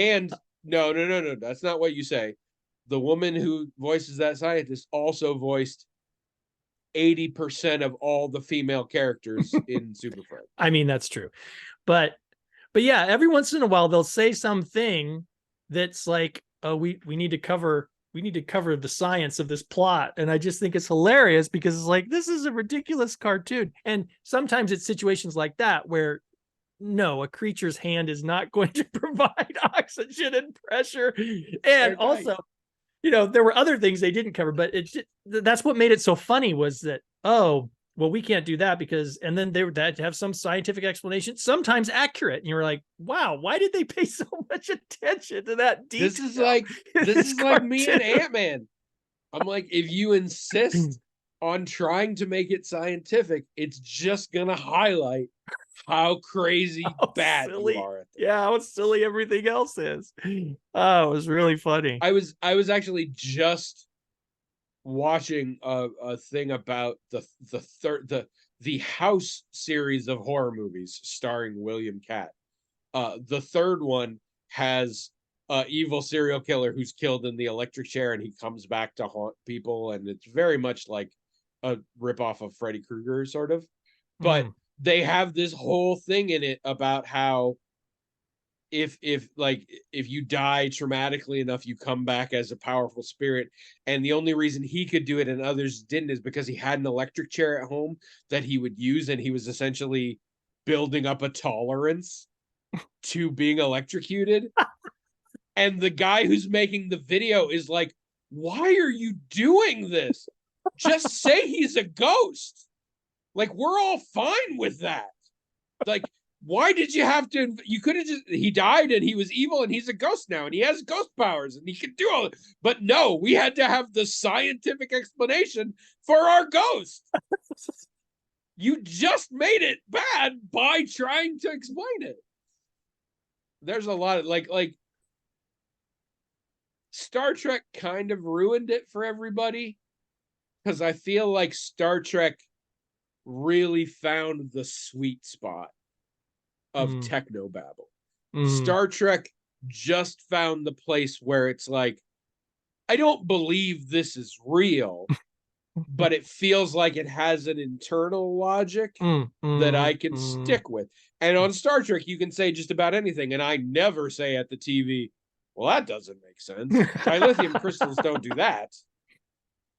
no, that's not what you say. The woman who voices that scientist also voiced 80% of all the female characters in Super Friends. I mean, that's true. But yeah, every once in a while they'll say something that's like, oh, we need to cover the science of this plot. And I just think it's hilarious because it's like, this is a ridiculous cartoon. And sometimes it's situations like that where no, a creature's hand is not going to provide oxygen and pressure. And also, there were other things they didn't cover, but that's what made it so funny was that, oh, well, we can't do that because, and then they would have some scientific explanation, sometimes accurate. And you were like, wow, why did they pay so much attention to that detail? This is like me and Ant-Man. I'm like, if you insist on trying to make it scientific, it's just going to highlight how crazy bad silly you are at this. Yeah, how silly everything else is. Oh, it was really funny. I was actually just watching a thing about the House series of horror movies starring William Katt. The third one has evil serial killer who's killed in the electric chair and he comes back to haunt people, and it's very much like a ripoff of Freddy Krueger, sort of. But they have this whole thing in it about how if you die traumatically enough, you come back as a powerful spirit. And the only reason he could do it and others didn't is because he had an electric chair at home that he would use, and he was essentially building up a tolerance to being electrocuted. And the guy who's making the video is like, why are you doing this? Just say he's a ghost. Like, we're all fine with that. Like, why did you have to? You could have just, he died and he was evil and he's a ghost now and he has ghost powers and he can do all. But no, we had to have the scientific explanation for our ghost. You just made it bad by trying to explain it. There's a lot of like Star Trek kind of ruined it for everybody, because I feel like Star Trek really found the sweet spot of technobabble. Star Trek just found the place where it's like, I don't believe this is real, but it feels like it has an internal logic that I can stick with. And on Star Trek, you can say just about anything, and I never say at the TV, well, that doesn't make sense. Dilithium crystals don't do that.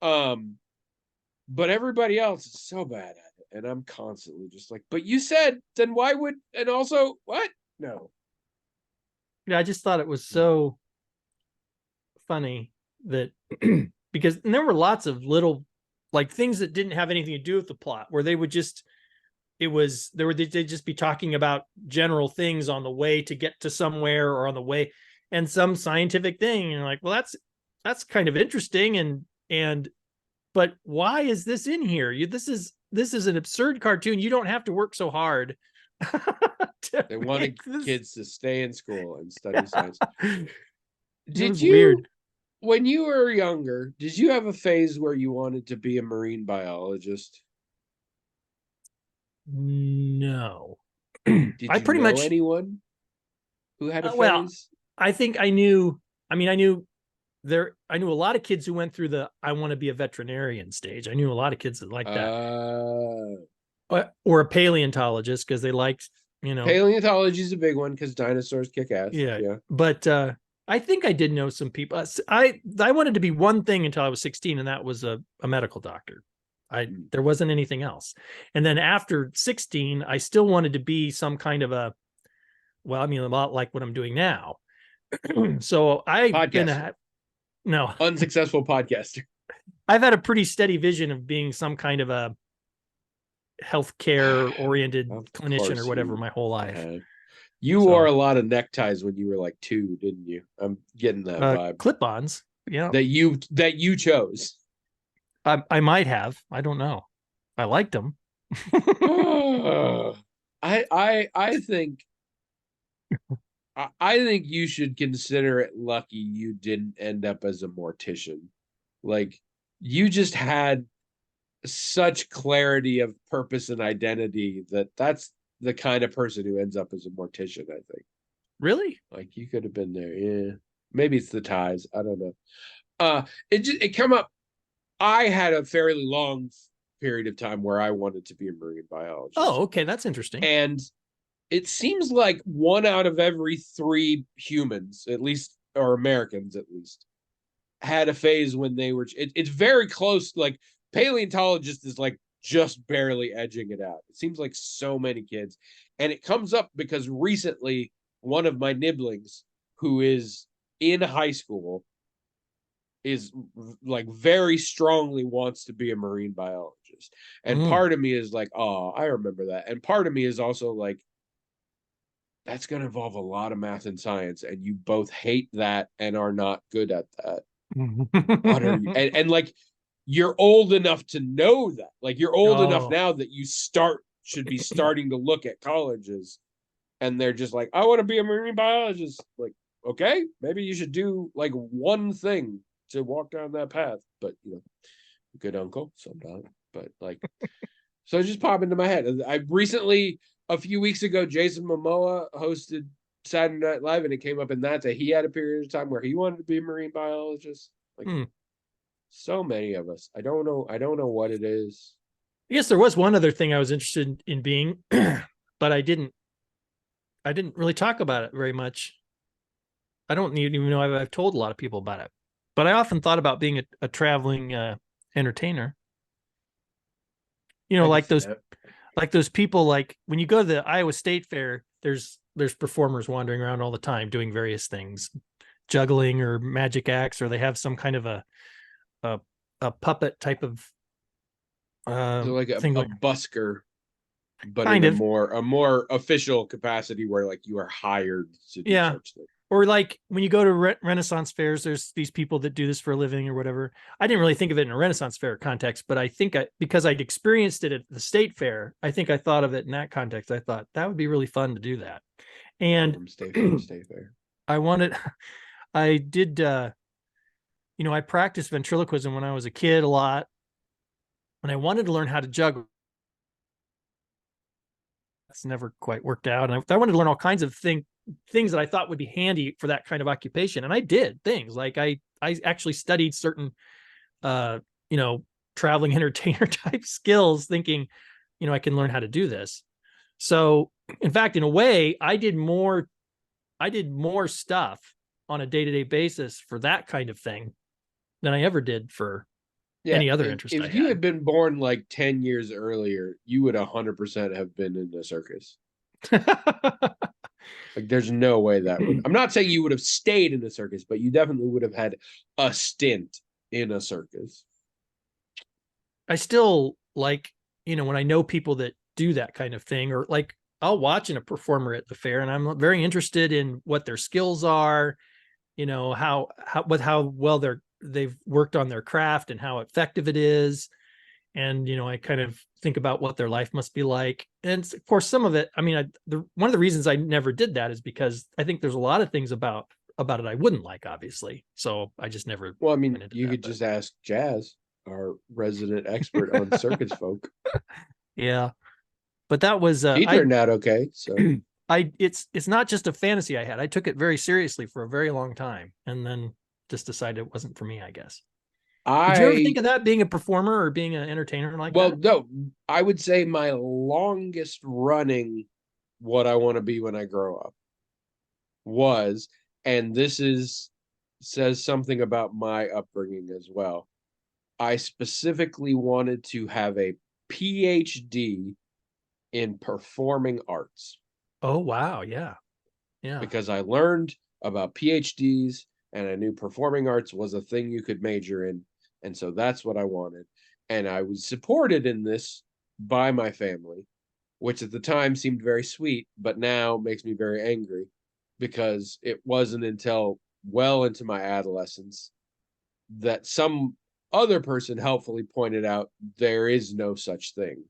But everybody else is so bad at it. And I'm constantly just like, but you said, then why would, and also, what? No. Yeah, I just thought it was so funny that, because there were lots of little, like, things that didn't have anything to do with the plot, where they would just, they'd just be talking about general things on the way to get to somewhere or on the way, and some scientific thing. And you're like, well, that's kind of interesting. But why is this in here? This is an absurd cartoon. You don't have to work so hard. They wanted kids to stay in school and study science. Did you, weird. When you were younger, did you have a phase where you wanted to be a marine biologist? No. Did you know anyone who had a phase? Well, I think I knew. I mean, I knew a lot of kids who went through the I want to be a veterinarian stage. I knew a lot of kids that liked that. Or a paleontologist, because they liked, Paleontology is a big one because dinosaurs kick ass. Yeah. But I think I did know some people. I wanted to be one thing until I was 16, and that was a medical doctor. There wasn't anything else. And then after 16, I still wanted to be some kind of a, well, I mean, a lot like what I'm doing now. So I've been no unsuccessful podcaster. I've had a pretty steady vision of being some kind of a healthcare oriented clinician or whatever my whole life. You wore a lot of neckties when you were like 2, didn't you? I'm getting that vibe. Clip-ons, yeah. That you chose. I might have. I don't know. I liked them. I think you should consider it lucky you didn't end up as a mortician. Like, you just had such clarity of purpose and identity that's the kind of person who ends up as a mortician, I think. Really? Like, you could have been there. Yeah. Maybe it's the ties. I don't know. It came up. I had a fairly long period of time where I wanted to be a marine biologist. Oh, okay. That's interesting. And it seems like 1 out of every 3 humans, at least, or Americans at least, had a phase when they were, it's very close. Like, paleontologist is like just barely edging it out. It seems like so many kids. And it comes up because recently one of my nibblings, who is in high school, is like very strongly wants to be a marine biologist. And part of me is like, oh, I remember that. And part of me is also like, that's going to involve a lot of math and science, and you both hate that and are not good at that. and like, you're old enough to know that. Like, you're old enough now that you should be starting to look at colleges, and they're just like, I want to be a marine biologist. Like, okay, maybe you should do like one thing to walk down that path. But, you know, good uncle sometimes. But like, so it just popped into my head. I recently, a few weeks ago, Jason Momoa hosted Saturday Night Live, and it came up in that he had a period of time where he wanted to be a marine biologist. Like, so many of us. I don't know what it is. I guess there was one other thing I was interested in being, but I didn't really talk about it very much. I don't even know I've told a lot of people about it, but I often thought about being a traveling entertainer. You know, like those people, like when you go to the Iowa State Fair, there's performers wandering around all the time doing various things, juggling or magic acts, or they have some kind of a puppet type of so like a busker, but kind in of a more official capacity where like you are hired to do such things. Or like when you go to Renaissance fairs, there's these people that do this for a living or whatever. I didn't really think of it in a Renaissance fair context, but I think because I'd experienced it at the state fair, I think I thought of it in that context. I thought that would be really fun to do that. And state fair. I did, I practiced ventriloquism when I was a kid a lot, and I wanted to learn how to juggle. That's never quite worked out. And I wanted to learn all kinds of things that I thought would be handy for that kind of occupation. And I did things like I actually studied certain, traveling entertainer type skills, thinking, I can learn how to do this. So in fact, in a way, I did more stuff on a day-to-day basis for that kind of thing than I ever did for any other interest. If you had been born like 10 years earlier, you would 100% have been in the circus. Like, there's no way that would. I'm not saying you would have stayed in the circus, but you definitely would have had a stint in a circus. I still like, when I know people that do that kind of thing, or like I'll watch a performer at the fair and I'm very interested in what their skills are, how well they've worked on their craft and how effective it is. And, I kind of think about what their life must be like. And of course, some of it, one of the reasons I never did that is because I think there's a lot of things about it I wouldn't like, obviously. So I just never. Well, you could just ask Jazz, our resident expert on circus folk. Yeah. But that was, he turned out okay. So it's not just a fantasy I had. I took it very seriously for a very long time and then just decided it wasn't for me, I guess. Did you ever think of that, being a performer or being an entertainer like that? Well, no, I would say my longest running what I want to be when I grow up was, and says something about my upbringing as well. I specifically wanted to have a PhD in performing arts. Oh, wow. Yeah. Yeah. Because I learned about PhDs and I knew performing arts was a thing you could major in. And so that's what I wanted. And I was supported in this by my family, which at the time seemed very sweet, but now makes me very angry because it wasn't until well into my adolescence that some other person helpfully pointed out there is no such thing.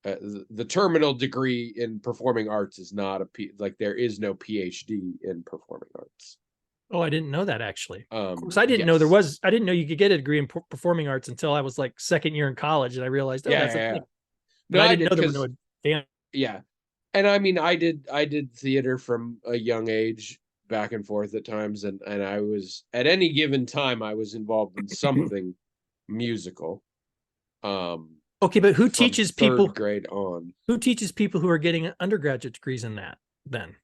The terminal degree in performing arts is not like there is no PhD in performing arts. Oh, I didn't know that actually. Because I didn't know there was. I didn't know you could get a degree in performing arts until I was like second year in college, and I realized, oh, that's a thing. But I didn't know there were no advanced. Yeah, and I mean, I did theater from a young age, back and forth at times, and I was at any given time I was involved in something musical. Okay, but who teaches people grade on? Who teaches people who are getting undergraduate degrees in that then?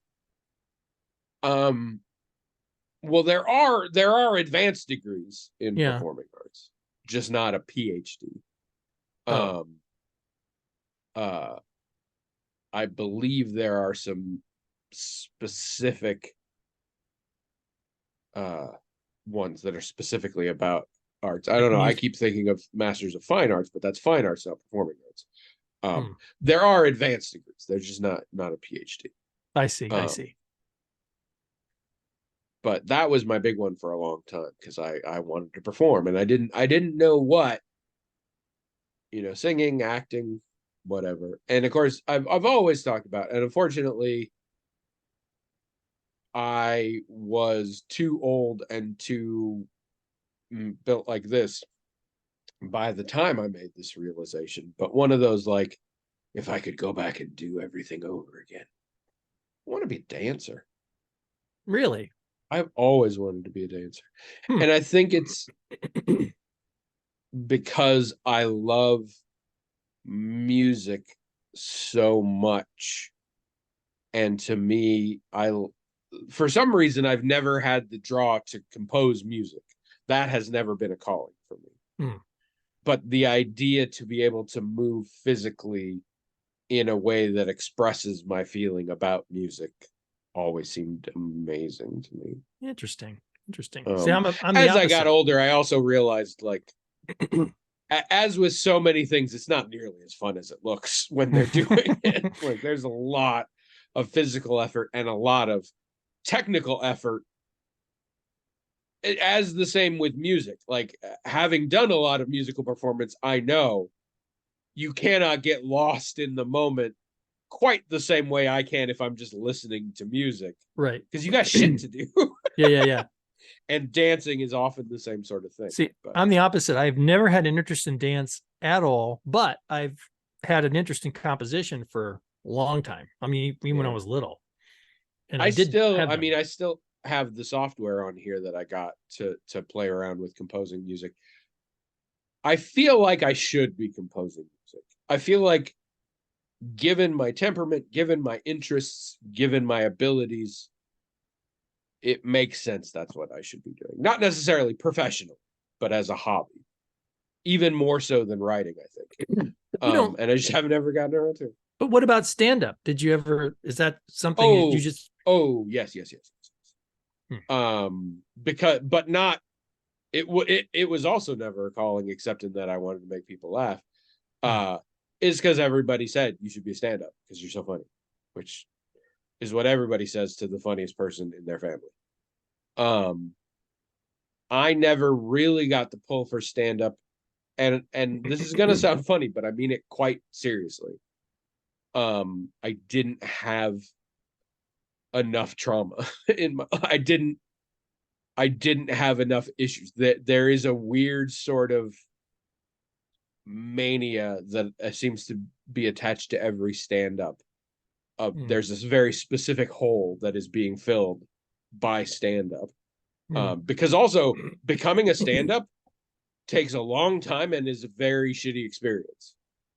Well, there are advanced degrees in performing arts, just not a PhD. I believe there are some specific ones that are specifically about arts. I don't know. I keep thinking of Masters of Fine Arts, but that's fine arts, not performing arts. There are advanced degrees. They're just not a PhD. I see. I see. But that was my big one for a long time because I wanted to perform and I didn't know what, singing, acting, whatever. And of course, I've always talked about, and unfortunately, I was too old and too built like this by the time I made this realization. But one of those, like, if I could go back and do everything over again, I want to be a dancer. Really? I've always wanted to be a dancer. And I think it's because I love music so much. And to me, for some reason, I've never had the draw to compose music. That has never been a calling for me. But the idea to be able to move physically in a way that expresses my feeling about music always seemed amazing to me. Interesting. See, I'm as I got older, I also realized, like, as with so many things, it's not nearly as fun as it looks when they're doing it. Like, there's a lot of physical effort and a lot of technical effort. As the same with music, like, having done a lot of musical performance, I know you cannot get lost in the moment quite the same way I can if I'm just listening to music. Right. Because you got shit to do. Yeah. And dancing is often the same sort of thing. See, I'm the opposite. I've never had an interest in dance at all, but I've had an interest in composition for a long time. I mean, even when I was little. And I still have the software on here that I got to play around with composing music. I feel like I should be composing music. I feel like, given my temperament, given my interests, given my abilities, it makes sense that's what I should be doing. Not necessarily professional, but as a hobby. Even more so than writing, I think. And I just haven't ever gotten around to it. But what about stand-up? Did you ever, is that something you just... Oh, yes. But not, it was also never a calling, except in that I wanted to make people laugh. Is because everybody said you should be a stand-up because you're so funny, which is what everybody says to the funniest person in their family. I never really got the pull for stand-up, and this is gonna sound funny, but I mean it quite seriously. I didn't have enough trauma I didn't have enough issues. That there is a weird sort of mania that seems to be attached to every stand-up. There's this very specific hole that is being filled by stand-up. Because also becoming a stand-up takes a long time and is a very shitty experience.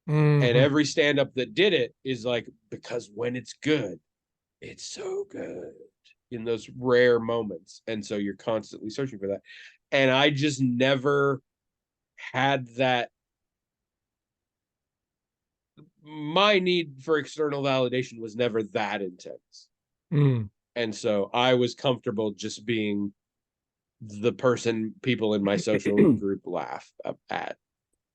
And every stand-up that did it is like, because when it's good, it's so good. in those rare moments. And so you're constantly searching for that. And I just never had that. My need for external validation was never that intense. And so I was comfortable just being the person people in my social group laugh at.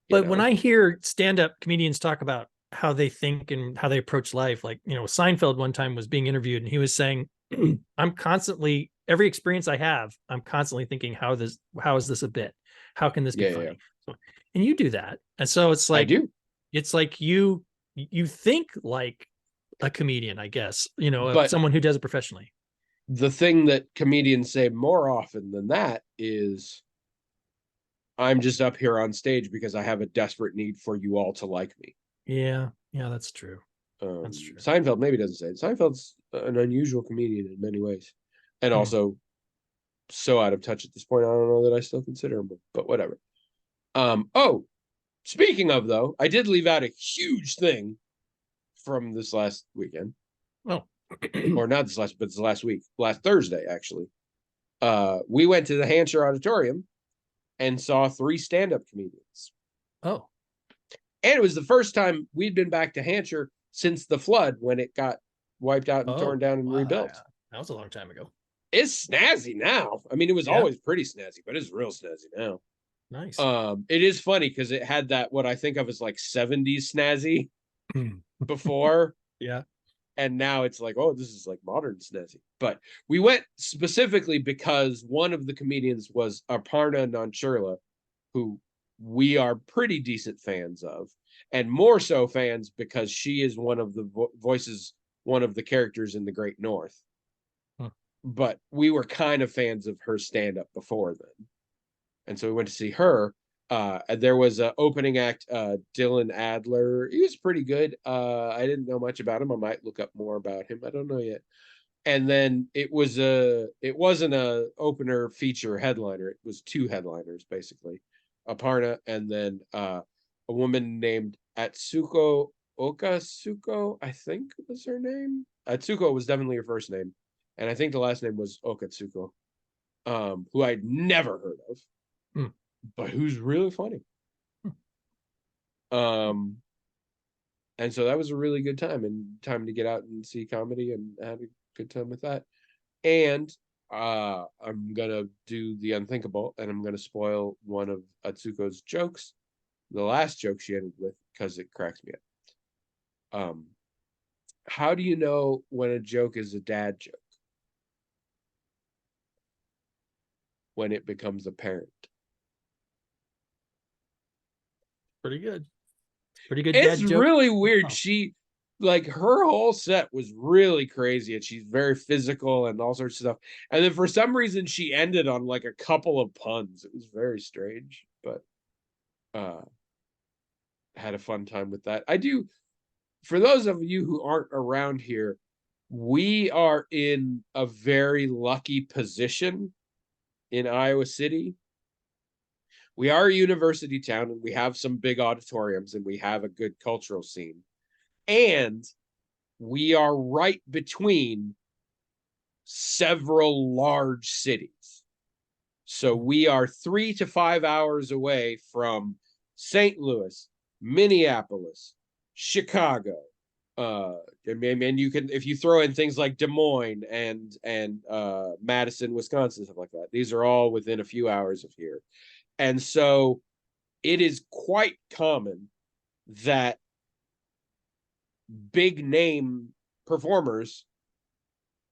But when I hear stand-up comedians talk about how they think and how they approach life, like, Seinfeld one time was being interviewed and he was saying, I'm constantly, every experience I have, I'm constantly thinking, how is this a bit? How can this be funny? Yeah. So, and you do that. And so it's like, I do. It's like you think like a comedian, I guess, but someone who does it professionally. The thing that comedians say more often than that is, I'm just up here on stage because I have a desperate need for you all to like me. Yeah, that's true. That's true. Seinfeld maybe doesn't say it. Seinfeld's an unusual comedian in many ways, and also so out of touch at this point, I don't know that I still consider him, but whatever. Oh, speaking of, though, I did leave out a huge thing from this last weekend. Oh. Or not this last, but this last week, last Thursday, actually. We went to the Hampshire Auditorium and saw 3 stand-up comedians. Oh. And it was the first time we'd been back to Hampshire since the flood, when it got wiped out and torn down and rebuilt. That was a long time ago. It's snazzy now. I mean, it was always pretty snazzy, but it's real snazzy now. Nice. It is funny because it had that, what I think of as like 70s snazzy before. Yeah. And now it's like, oh, this is like modern snazzy. But we went specifically because one of the comedians was Aparna Nancherla, who we are pretty decent fans of, and more so fans because she is one of the voices, one of the characters in The Great North. But we were kind of fans of her stand-up before then. And so we went to see her. There was an opening act, Dylan Adler. He was pretty good. I didn't know much about him. I might look up more about him. I don't know yet. And then it wasn't a opener feature headliner. It was 2 headliners, basically. Aparna and then a woman named Atsuko Okatsuko, I think was her name. Atsuko was definitely her first name. And I think the last name was Okatsuko, who I'd never heard of. But who's really funny. And so that was a really good time, and time to get out and see comedy, and I had a good time with that. And I'm gonna do the unthinkable, and I'm gonna spoil one of Atsuko's jokes, the last joke she ended with, because it cracks me up. How do you know when a joke is a dad joke? When it becomes apparent. Pretty good. Pretty good. It's really weird. She, like, her whole set was really crazy, and she's very physical and all sorts of stuff. And then for some reason, she ended on like a couple of puns. It was very strange, but had a fun time with that. I do. For those of you who aren't around here, we are in a very lucky position in Iowa City. We are a university town, and we have some big auditoriums, and we have a good cultural scene. And we are right between several large cities. So we are 3 to 5 hours away from St. Louis, Minneapolis, Chicago. And you can, if you throw in things like Des Moines and Madison, Wisconsin, stuff like that, these are all within a few hours of here. And so it is quite common that big name performers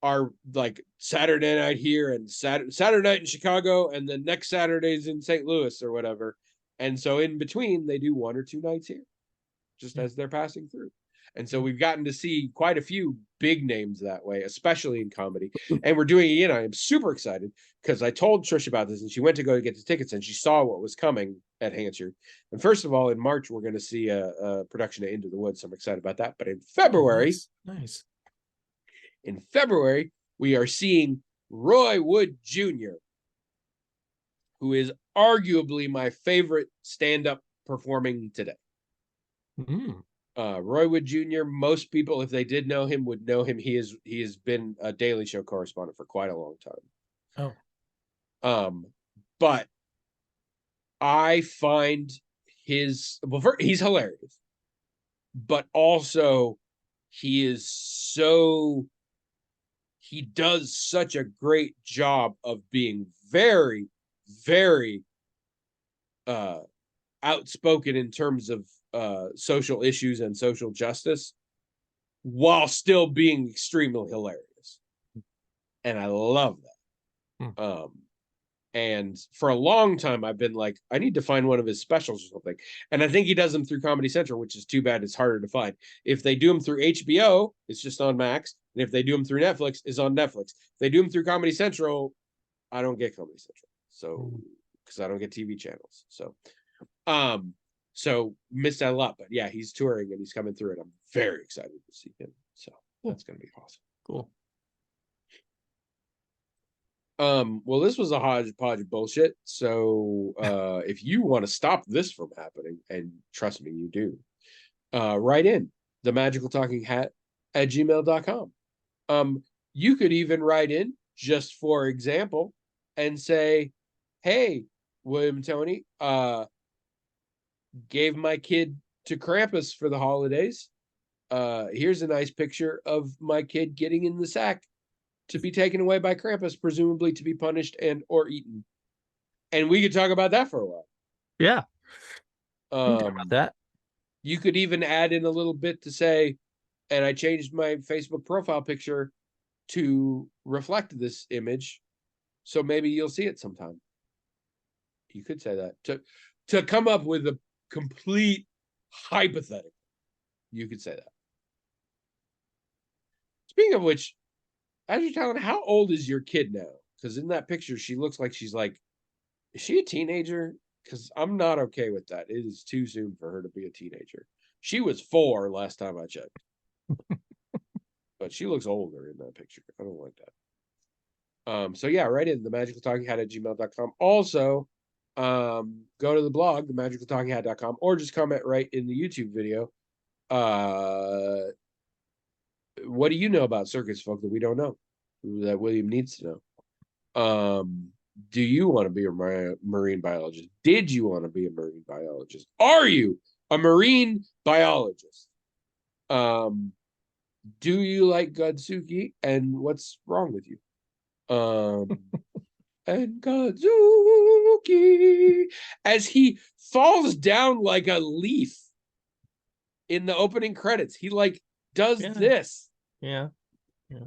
are like Saturday night here and Saturday night in Chicago, and then next Saturday's in St. Louis or whatever. And so in between, they do 1 or 2 nights here, just as they're passing through. And so we've gotten to see quite a few big names that way, especially in comedy. And we're doing it again. I am super excited because I told Trish about this, and she went to go get the tickets, and she saw what was coming at Hampshire. And first of all, in March, we're going to see a production of Into the Woods. So I'm excited about that. But in February, nice. In February, we are seeing Roy Wood Jr., who is arguably my favorite stand-up performing today. Roy Wood Jr., most people, if they did know him, would know him. He has been a Daily Show correspondent for quite a long time. But I find he's hilarious, but also he does such a great job of being very, very outspoken in terms of social issues and social justice, while still being extremely hilarious. And I love that. And for a long time, I've been like, I need to find one of his specials or something. And I think he does them through Comedy Central, which is too bad. It's harder to find. If they do them through HBO, it's just on Max. And if they do them through Netflix, it's on Netflix. If they do them through Comedy Central, I don't get Comedy Central. So, because I don't get TV channels. So missed out a lot. But yeah, he's touring and he's coming through, and I'm very excited to see him. So that's going to be awesome. Cool. Well, this was a hodgepodge of bullshit. So if you want to stop this from happening, and trust me, you do, write in themagicaltalkinghat@gmail.com. You could even write in, just for example, and say, hey, William and Tony, gave my kid to Krampus for the holidays. Here's a nice picture of my kid getting in the sack to be taken away by Krampus, presumably to be punished and or eaten. And we could talk about that for a while. Yeah. Talk about that. You could even add in a little bit to say, and I changed my Facebook profile picture to reflect this image, so maybe you'll see it sometime. You could say that. To come up with a complete hypothetical, you could say that. Speaking of which, as you're telling, how old is your kid now? Because in that picture, she looks like she's like, is she a teenager? Because I'm not okay with that. It is too soon for her to be a teenager. She was 4 last time I checked. But she looks older in that picture. I don't like that. So yeah, write in themagicaltalkinghat@gmail.com. Also, go to the blog, themagicaltalkinghat.com, or just comment right in the YouTube video. What do you know about circus folk that we don't know, that William needs to know? Do you want to be a marine biologist? Did you want to be a marine biologist? Are you a marine biologist? Do you like Godzuki, and what's wrong with you? And Godzuki, as he falls down like a leaf in the opening credits, he like does this. Yeah.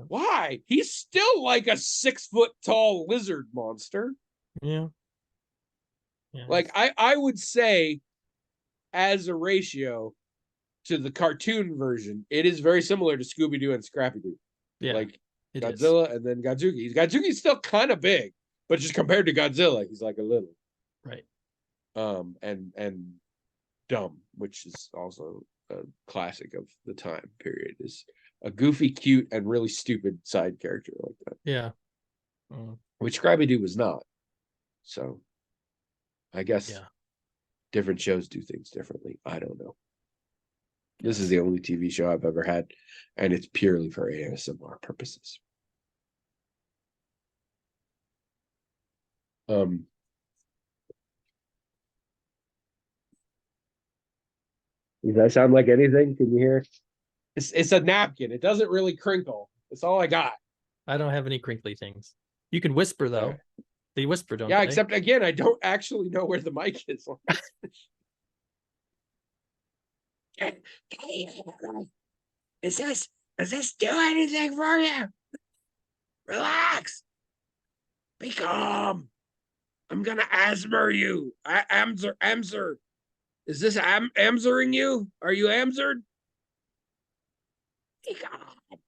Why? He's still like a 6 foot tall lizard monster. Yeah. Like I would say, as a ratio to the cartoon version, it is very similar to Scooby-Doo and Scrappy-Doo. Yeah. Like Godzilla and then Godzuki. Godzuki's still kind of big, but just compared to Godzilla, he's like a little. Right. And dumb, which is also a classic of the time period, is a goofy, cute, and really stupid side character like that. Yeah. Which Scrappy-Doo was not. So I guess different shows do things differently. I don't know. This is the only TV show I've ever had, and it's purely for ASMR purposes. Does that sound like anything? Can you hear? It's a napkin. It doesn't really crinkle. That's all I got. I don't have any crinkly things. You can whisper though. Right. They whisper, don't they? Yeah, except again, I don't actually know where the mic is. Does this do anything for you? Relax. Be calm. I'm gonna asthma you. Amser. Is this amsering you? Are you amsered? Be calm.